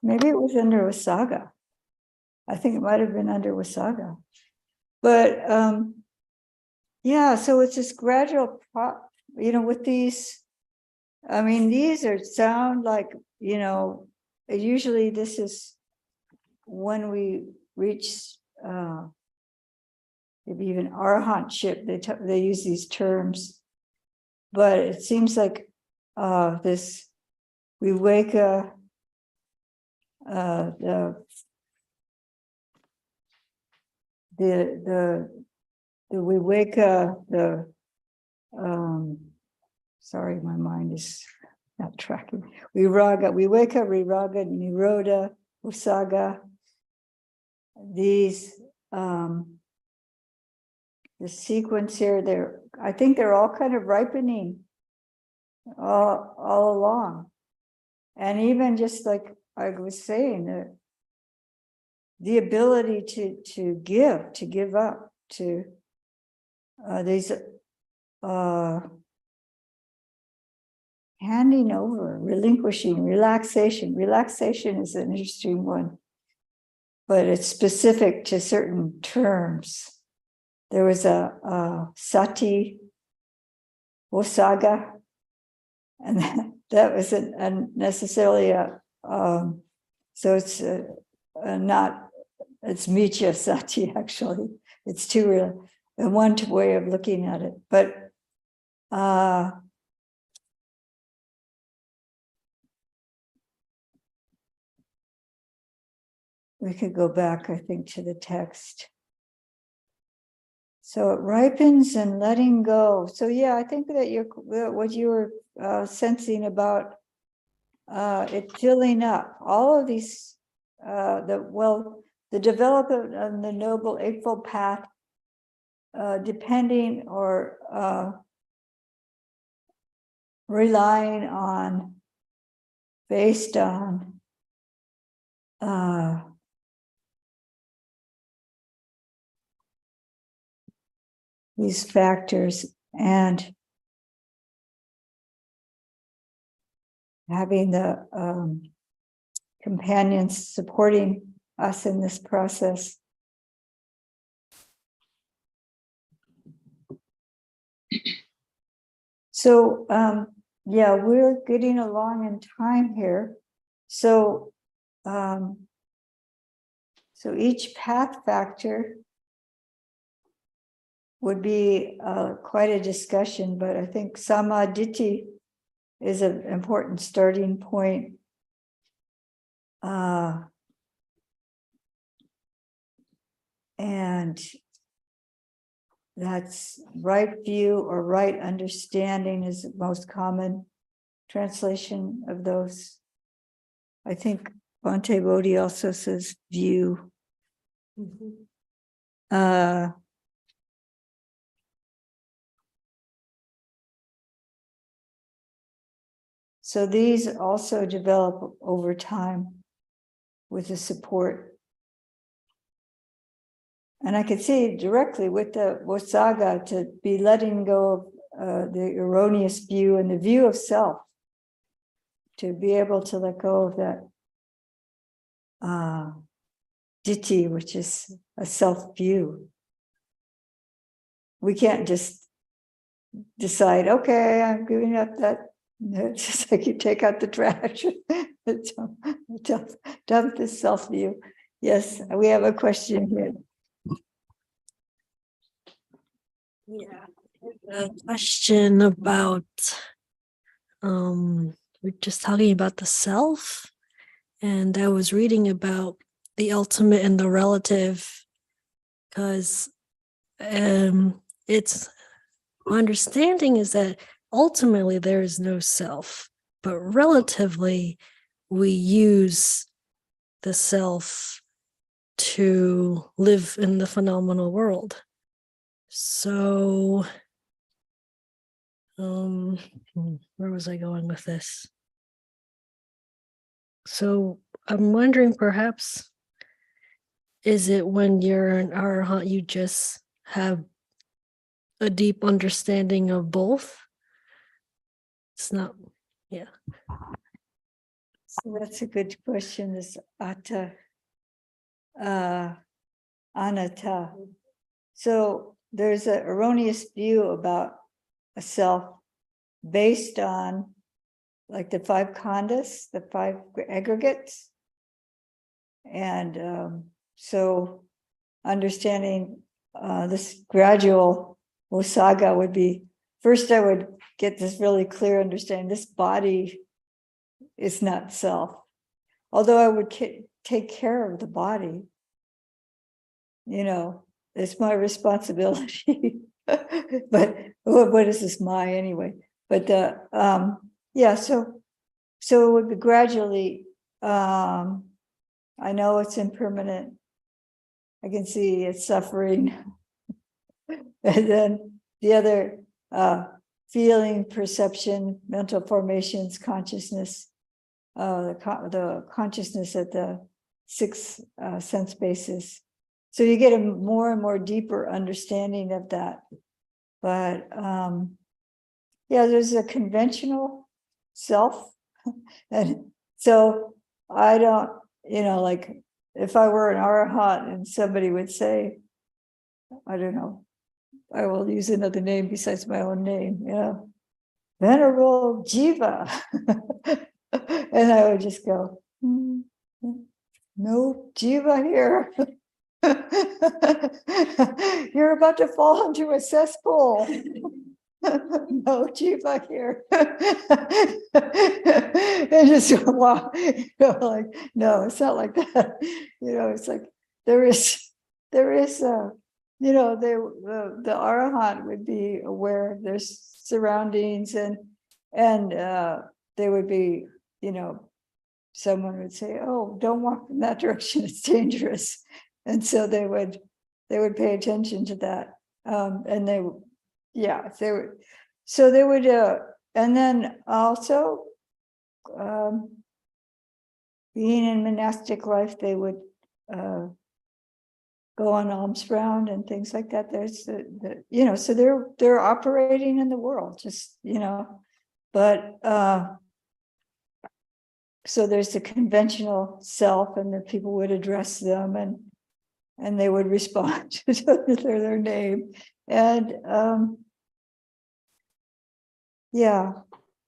maybe it was under Wasaga. I think it might have been under Wasaga. But so it's this gradual, with these, these sound like, usually this is when we reach maybe even arahantship, they use these terms, but it seems like this viveka, the viveka, sorry, my mind is not tracking. Viveka, viraga, nirodha, usaga. These, the sequence here, I think they're all kind of ripening all along. And even just like I was saying, the ability to give up, to these handing over, relinquishing, relaxation. Relaxation is an interesting one, but it's specific to certain terms. There was a sati, wasaga, and that wasn't necessarily so it's not, it's micha sati actually. It's one way of looking at it, but we could go back, I think, to the text. So it ripens and letting go. So yeah, I think that what you were sensing about it filling up all of these, the development of the Noble Eightfold Path, depending or relying on, based on these factors, and having the companions supporting us in this process. So yeah, we're getting along in time here. So so each path factor would be quite a discussion, but I think samadhi is an important starting point. And that's right view or right understanding is the most common translation of those. I think Bhante Bodhi also says view. So these also develop over time with the support. And I could see directly with the Vosaga to be letting go of the erroneous view and the view of self, to be able to let go of that ditthi, which is a self view. We can't just decide, okay, I'm giving up that. It's just like you take out the trash, dump this self view. Yes, we have a question here.
Yeah, a question about we're just talking about the self, and I was reading about the ultimate and the relative, because it's my understanding is that ultimately there is no self, but relatively we use the self to live in the phenomenal world. So where was I going with this? So I'm wondering, perhaps, is it when you're an arahant you just have a deep understanding of both? It's not, yeah.
So that's a good question, this atta, anatta. So there's an erroneous view about a self based on like the five khandhas, the five aggregates. And so understanding this gradual Vosaga would be, first I would get this really clear understanding, this body is not self. Although I would take care of the body, you know, it's my responsibility. But what is this my anyway? But yeah, so it would be gradually, I know it's impermanent. I can see it's suffering. And then the other feeling, perception, mental formations, consciousness, the consciousness at the six sense bases. So you get a more and more deeper understanding of that. But yeah, there's a conventional self. And so I don't, you know, like if I were an arahant and somebody would say, I don't know, I will use another name besides my own name, you know, Venerable Jiva. And I would just go, no Jiva here. You're about to fall into a cesspool. No, chief, I hear. And just wow, like, no, it's not like that. It's like there is the Arahant would be aware of their surroundings, and they would be, someone would say, "Oh, don't walk in that direction; it's dangerous," and so they would pay attention to that, and they would, so they would, and then also, being in monastic life, they would go on alms round and things like that. There's so they're operating in the world, just but so there's the conventional self, and the people would address them, and they would respond to their name, and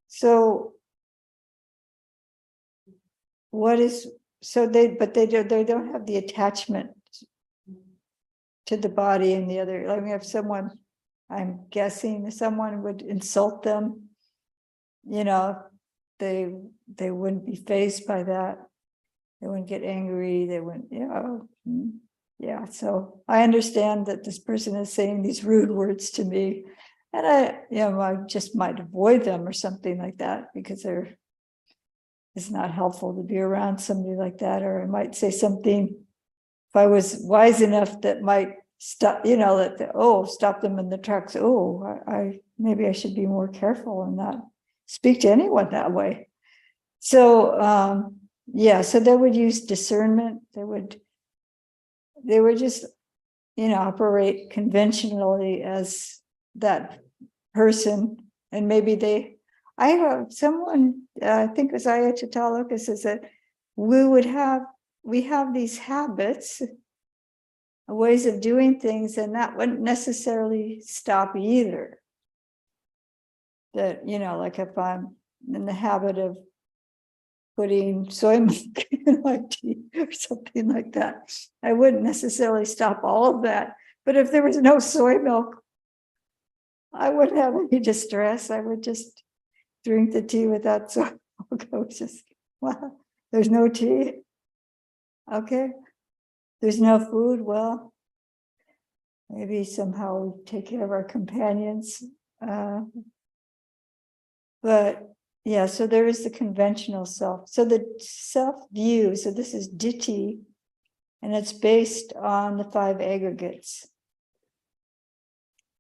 so they don't have the attachment to the body and the other. I mean, if someone, I'm guessing, someone would insult them, they wouldn't be fazed by that. They wouldn't get angry. They wouldn't, so I understand that this person is saying these rude words to me, and I just might avoid them or something like that, because it's not helpful to be around somebody like that. Or I might say something, if I was wise enough, that might stop, stop them in the tracks. Maybe I should be more careful and not speak to anyone that way. So, so they would use discernment. They would just, operate conventionally as that person. And maybe I have someone, I think it was Ayya Tataloka, says that we have these habits, ways of doing things, and that wouldn't necessarily stop either. That, like if I'm in the habit of putting soy milk in my tea or something like that, I wouldn't necessarily stop all of that. But if there was no soy milk, I wouldn't have any distress. I would just drink the tea without soy milk. I was just, well, there's no tea. Okay. There's no food. Well, maybe somehow we take care of our companions. But yeah, so there is the conventional self. So the self-view, so this is ditthi, and it's based on the 5 aggregates.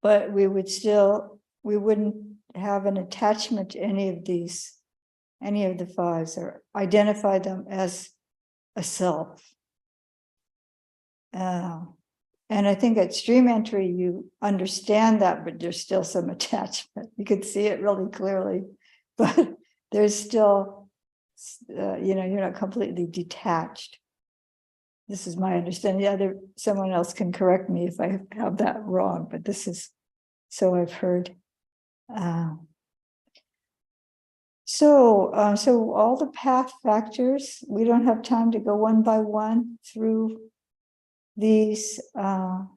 But we wouldn't have an attachment to any of the 5s, or identify them as a self. And I think at stream entry, you understand that, but there's still some attachment. You can see it really clearly, but there's still, you're not completely detached. This is my understanding. Someone else can correct me if I have that wrong, but this is, so I've heard. So all the path factors, we don't have time to go one by one through these, other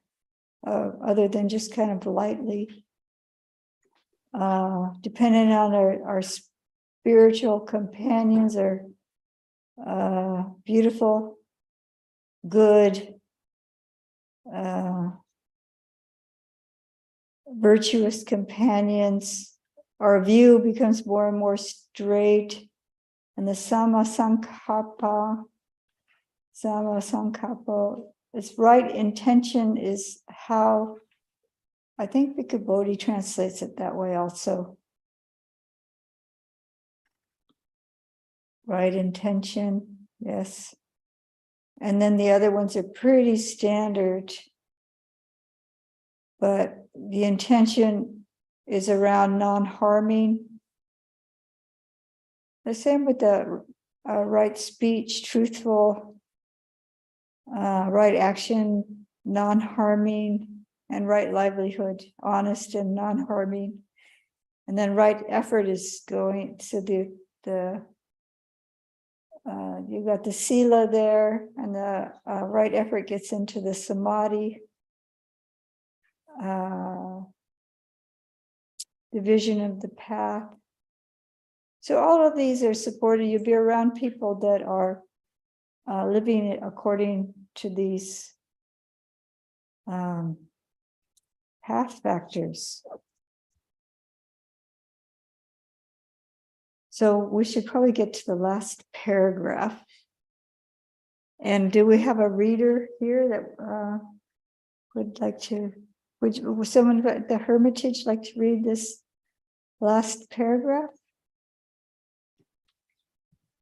than just kind of lightly, depending on our spiritual companions, are beautiful, good, virtuous companions. Our view becomes more and more straight, and the sama sankappa, its right intention is how, I think Bhikkhu Bodhi translates it that way also. Right intention, yes. And then the other ones are pretty standard, but the intention is around non-harming. The same with the right speech, truthful, right action, non-harming, and right livelihood, honest and non-harming. And then right effort is going to you got the sila there, and the right effort gets into the samadhi. the vision of the path. So all of these are supported. You'll be around people that are living according to these path factors. So we should probably get to the last paragraph. And do we have a reader here that would like to, would someone at the Hermitage like to read this last paragraph?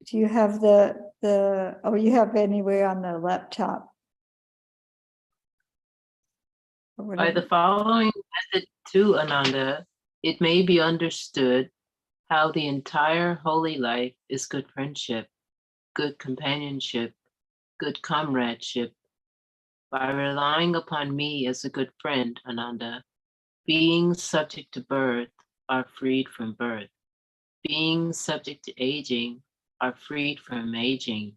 Do you have oh, you have anywhere on the laptop? Or
By the
whatever.
following method to Ananda, it may be understood how the entire holy life is good friendship, good companionship, good comradeship. By relying upon me as a good friend, Ananda, beings subject to birth are freed from birth. Beings subject to aging are freed from aging.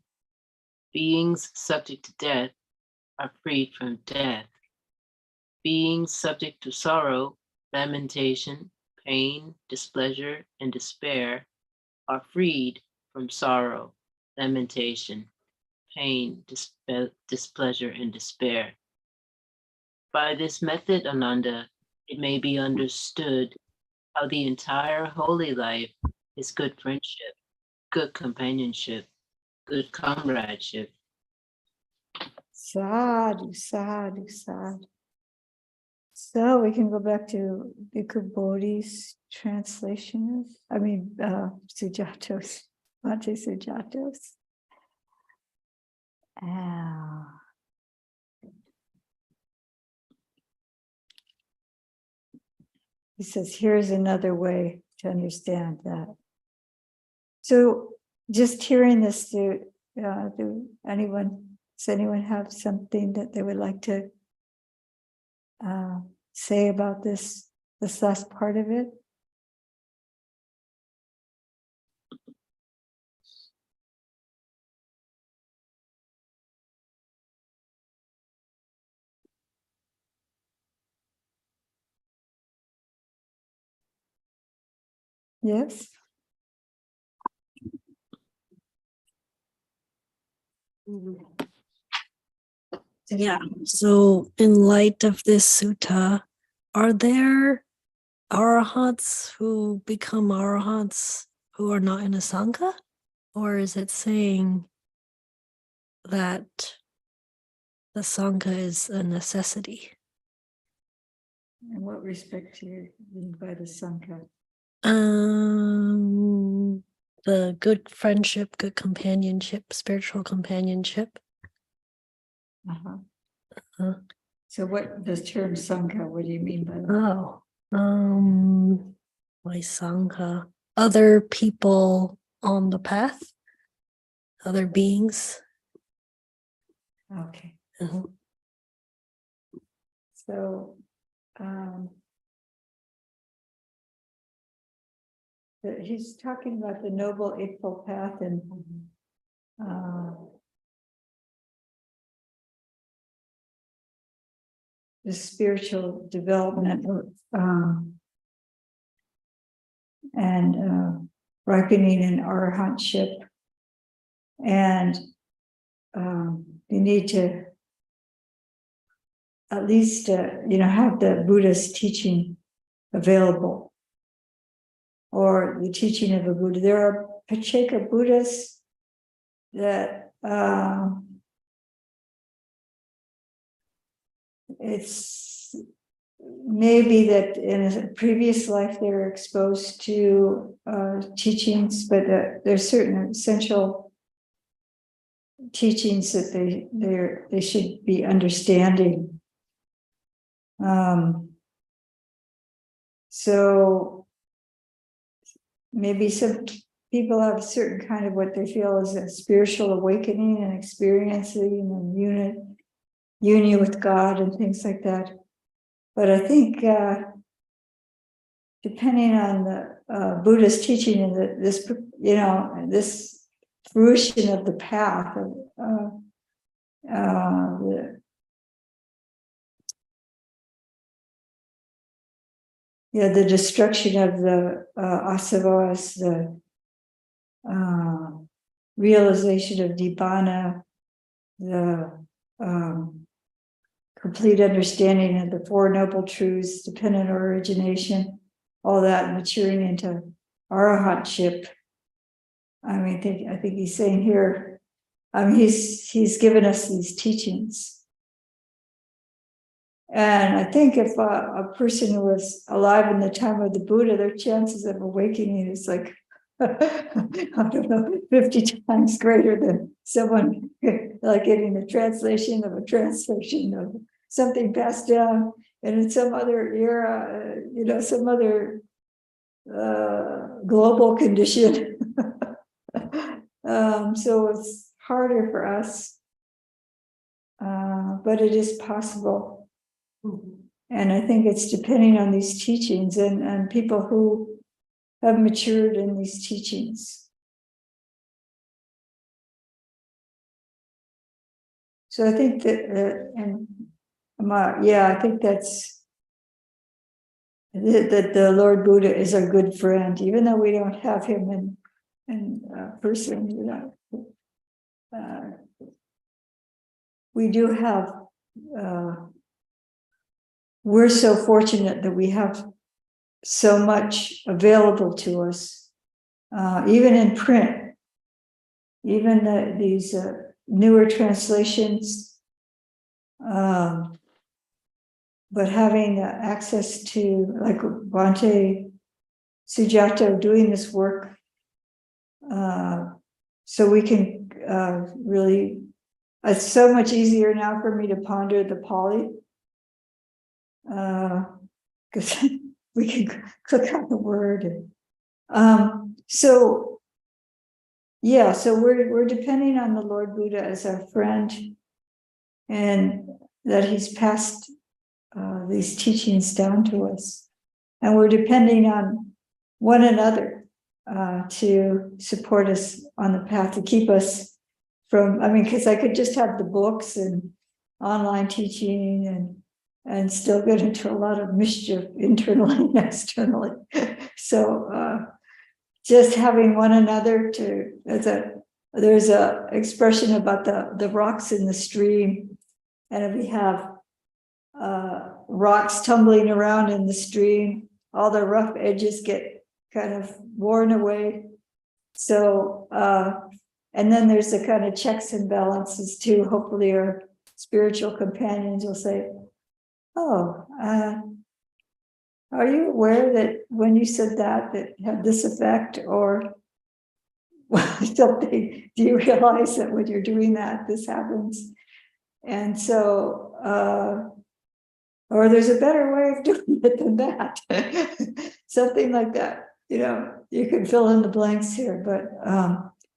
Beings subject to death are freed from death. Beings subject to sorrow, lamentation, pain, displeasure, and despair are freed from sorrow, lamentation, pain, displeasure, and despair. By this method, Ananda, it may be understood how the entire holy life is good friendship, good companionship, good comradeship.
Sadhu, sadhu, sadhu. So we can go back to Bhikkhu Bodhi's translation. Sujato's, Bhante Sujato's. He says, here's another way to understand that. So just hearing this, does anyone have something that they would like to say about this last part of it? Yes.
Yeah. So, in light of this sutta, are there arahants who become arahants who are not in a sangha? Or is it saying that the sangha is a necessity?
In what respect do you mean by the sangha?
The good friendship, good companionship, spiritual companionship.
Uh-huh.
Uh,
So what the term sangha, what do you mean by that?
My sangha, other people on the path, other beings.
Okay.
Uh-huh.
So he's talking about the Noble Eightfold Path and the spiritual development and ripening in arahantship. And you need to at least, have the Buddha's teaching available, or the teaching of a Buddha. There are Pacceka Buddhas that it's maybe that in a previous life they were exposed to teachings, but there's certain essential teachings that they should be understanding. So maybe some people have a certain kind of what they feel is a spiritual awakening and experiencing and union with God and things like that. But I think depending on the Buddha's teaching and this fruition of the path, the destruction of the asavas, the realization of nibbana, the complete understanding of the Four Noble Truths, dependent origination, all that maturing into arahantship. I mean, I think he's saying here, he's given us these teachings. And I think if a person was alive in the time of the Buddha, their chances of awakening is like, I don't know, 50 times greater than someone like getting a translation of a translation of something passed down and in some other era, some other global condition. So it's harder for us, but it is possible. And I think it's depending on these teachings and people who have matured in these teachings. So I think that, I think that's that the Lord Buddha is our good friend, even though we don't have him in person. We do have. We're so fortunate that we have so much available to us, even in print, even these newer translations, but having access to, like Bhante Sujato doing this work, so we can really, it's so much easier now for me to ponder the Pali, because we can click on the word. So we're depending on the Lord Buddha as our friend, and that he's passed these teachings down to us. And we're depending on one another to support us on the path, to keep us from, because I could just have the books and online teaching and still get into a lot of mischief internally and externally. So just having one another there's a expression about the rocks in the stream. And if we have rocks tumbling around in the stream, all the rough edges get kind of worn away. So, and then there's the kind of checks and balances too. Hopefully our spiritual companions will say, oh, are you aware that when you said that had this effect, or something? Do you realize that when you're doing that, this happens? And so, or there's a better way of doing it than that. Something like that. You can fill in the blanks here, but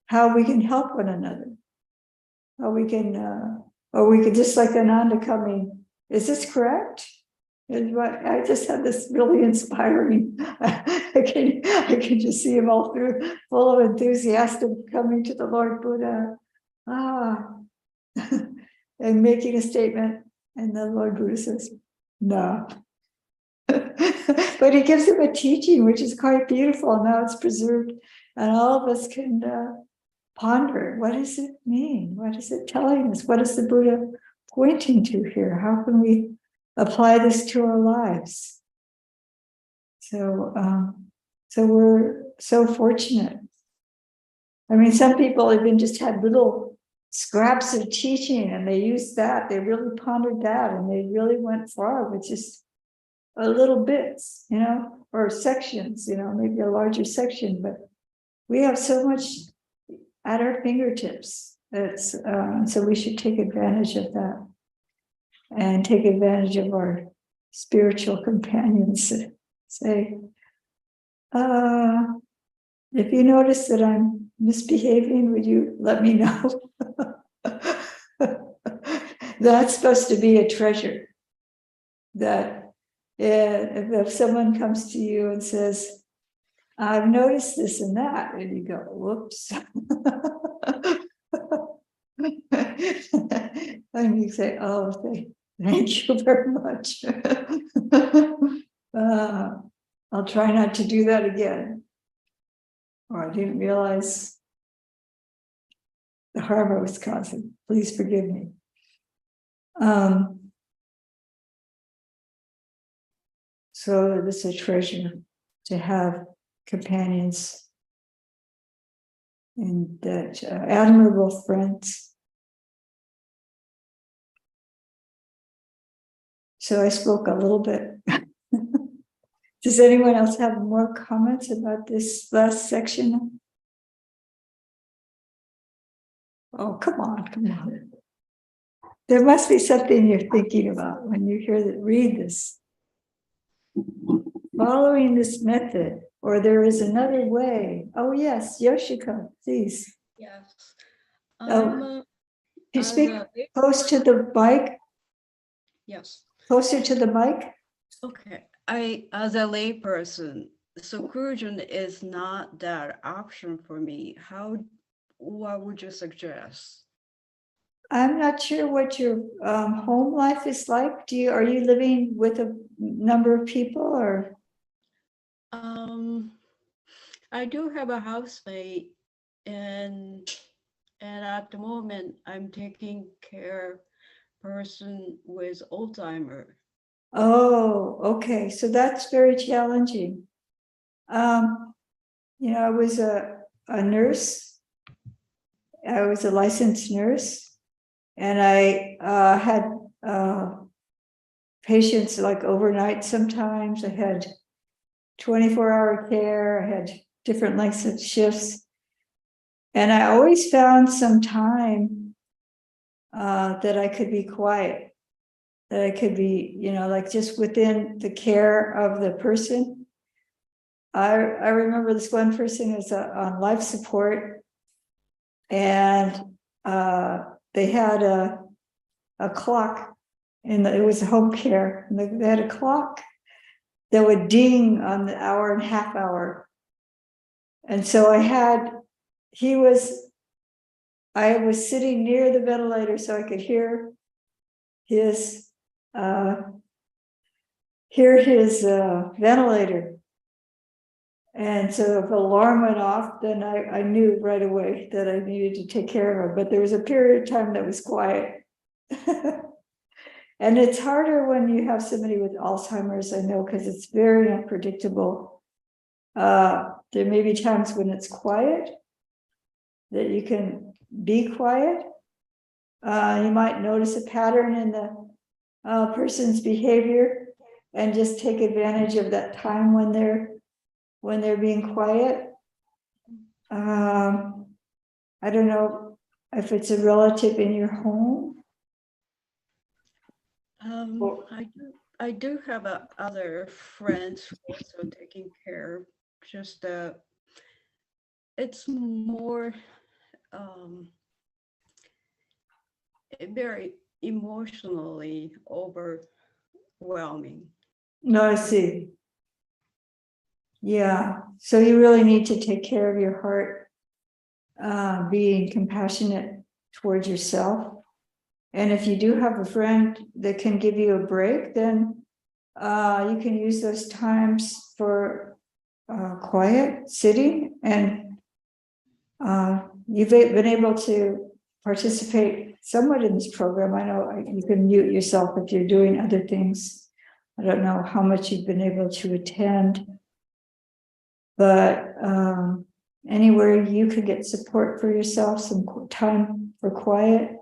how we can help one another. How we can, or we could, just like Ananda coming, is this correct? I just had this really inspiring. I can just see him all through, full of enthusiasm, coming to the Lord Buddha, and making a statement, and the Lord Buddha says, "No." But he gives him a teaching which is quite beautiful, and now it's preserved, and all of us can ponder. What does it mean? What is it telling us? What is the Buddha pointing to here? How can we apply this to our lives? So we're so fortunate. Some people even just had little scraps of teaching, and they used that. They really pondered that, and they really went far with just a little bits, or sections, maybe a larger section. But we have so much at our fingertips. So we should take advantage of that, and take advantage of our spiritual companions. Say, if you notice that I'm misbehaving, would you let me know? That's supposed to be a treasure. That if someone comes to you and says, I've noticed this and that, and you go, whoops. And you say, oh, thank you very much. I'll try not to do that again. Or I didn't realize the harm I was causing. Please forgive me. So it's a treasure to have companions and that admirable friends. So I spoke a little bit. Does anyone else have more comments about this last section? Oh, come on. There must be something you're thinking about when you read this. Following this method, or there is another way. Oh, yes, Yoshiko, please.
Yes.
Oh, you
as
speak
a-
close to the mic,
Yes.
closer to the mic.
Okay. As a layperson, seclusion is not that option for me. What would you suggest?
I'm not sure what your home life is like. Are you living with a number of people or?
I do have a housemate, and at the moment I'm taking care person with Alzheimer.
Oh, okay. So that's very challenging. I was a nurse. I was a licensed nurse, and I had patients like overnight sometimes. I had 24-hour care. I had different lengths of shifts. And I always found some time that I could be quiet, that I could be, like just within the care of the person. I remember this one person was on life support, and they had a clock, and it was home care. And they had a clock that would ding on the hour and half hour. And so I was sitting near the ventilator so I could hear his ventilator. And so if the alarm went off, then I knew right away that I needed to take care of him. But there was a period of time that was quiet. And it's harder when you have somebody with Alzheimer's, I know, because it's very unpredictable. There may be times when it's quiet, that you can be quiet. You might notice a pattern in the person's behavior and just take advantage of that time when they're being quiet. I don't know if it's a relative in your home.
I do have other friends who also taking care. Just it's more very emotionally overwhelming.
No, I see. Yeah, so you really need to take care of your heart, being compassionate towards yourself. And if you do have a friend that can give you a break, then you can use those times for quiet sitting. And you've been able to participate somewhat in this program. I know you can mute yourself if you're doing other things. I don't know how much you've been able to attend, but anywhere you can get support for yourself, some time for quiet.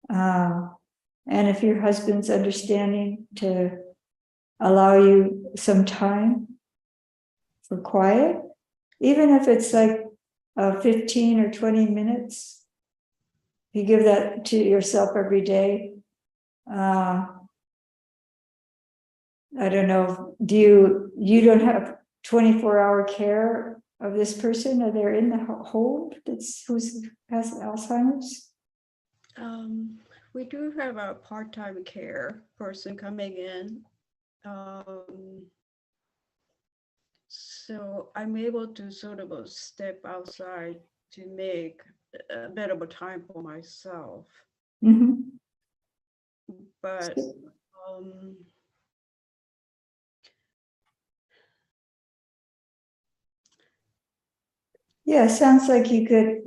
And if your husband's understanding to allow you some time for quiet, even if it's like 15 or 20 minutes, you give that to yourself every day. I don't know, you don't have 24-hour care of this person? Are they in the home who has Alzheimer's?
We do have a part-time care person coming in. So I'm able to sort of step outside to make a bit of a time for myself.
Mm-hmm.
But
Yeah, sounds like you could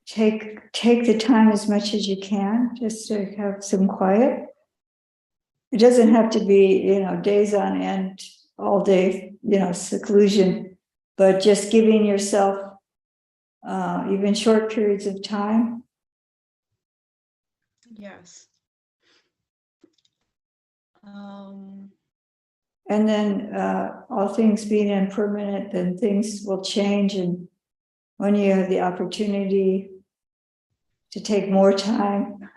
take the time as much as you can, just to have some quiet. It doesn't have to be, days on end, all day, seclusion, but just giving yourself even short periods of time.
Yes.
And then all things being impermanent, then things will change. And when you have the opportunity to take more time,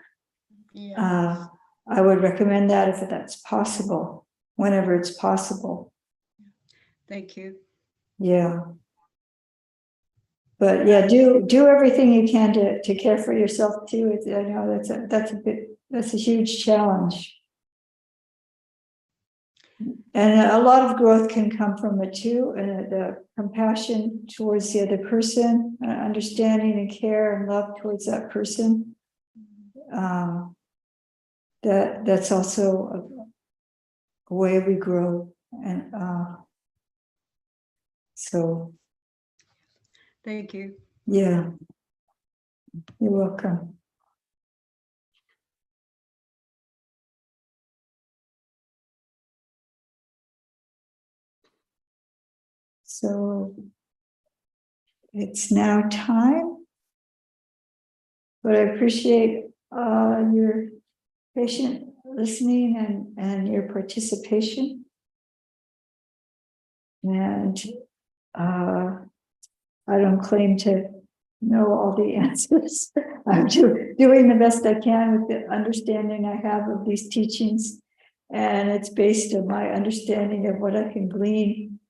Yeah.
I would recommend that if that's possible, whenever it's possible.
Thank you.
Yeah. But yeah, do everything you can to care for yourself too. I know that's a huge challenge. And a lot of growth can come from it too, and the compassion towards the other person, understanding and care and love towards that person. That's also a way we grow, and so.
Thank you.
Yeah, you're welcome. So it's now time, but I appreciate your patient listening and your participation. And I don't claim to know all the answers. I'm doing the best I can with the understanding I have of these teachings. And it's based on my understanding of what I can glean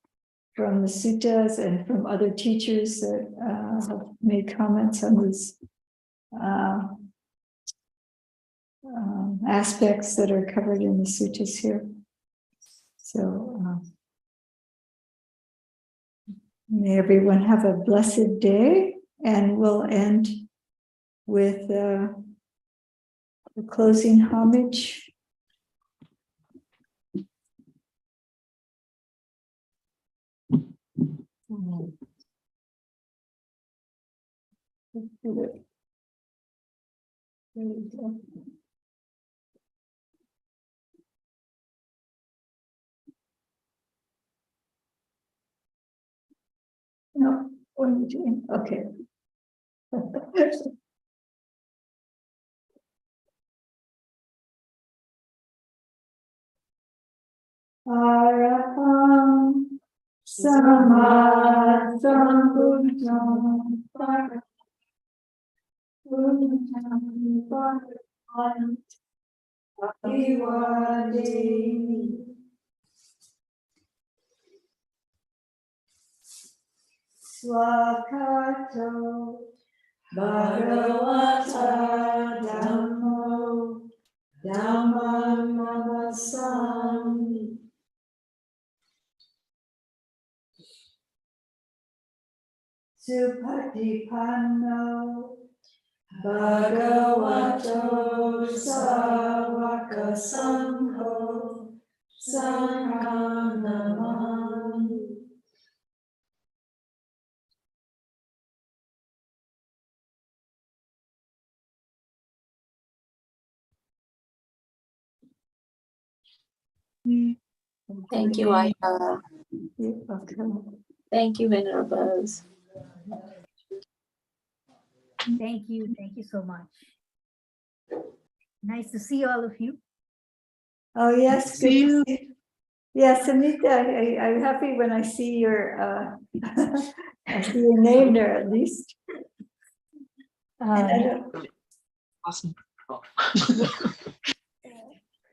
from the suttas and from other teachers that have made comments on these aspects that are covered in the suttas here. So may everyone have a blessed day, and we'll end with the closing homage. No, what are you doing? Okay. Araham Samma Sambuddham Bhagavate Swakato Bhagavata Dhammo Dhammam Namassami. Supatipanno Bhagavato Savaka Sangho Sangham Namami.
Thank you, Ayya.
You're welcome.
Thank you, Venerables.
Thank you so much. Nice to see all of you.
Oh yes,
See you.
good to see. Yes, Anita, I'm happy when I see your I see your name there at least.
Awesome.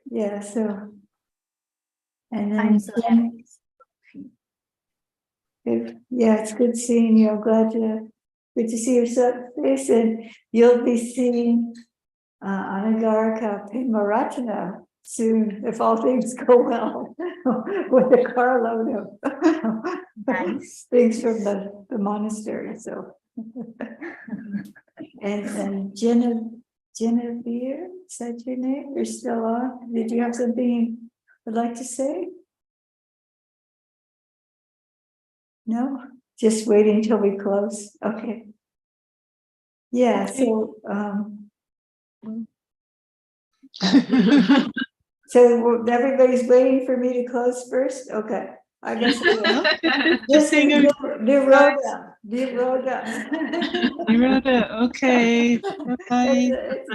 Yeah, so and
I'm
then
so happy.
yeah, it's good seeing you. I'm glad good to see your face, and you'll be seeing Anagarika Pimaratana soon, if all things go well, with a carload of
Nice.
things from the monastery. So, and Genevieve, is that your name? You're still on? Did you have something you'd like to say? No, just waiting till we close. Okay. Yeah, so so everybody's waiting for me to close first? Okay. I guess this is
saying okay.
Niroda.
Niroda, okay. Bye-bye.
It's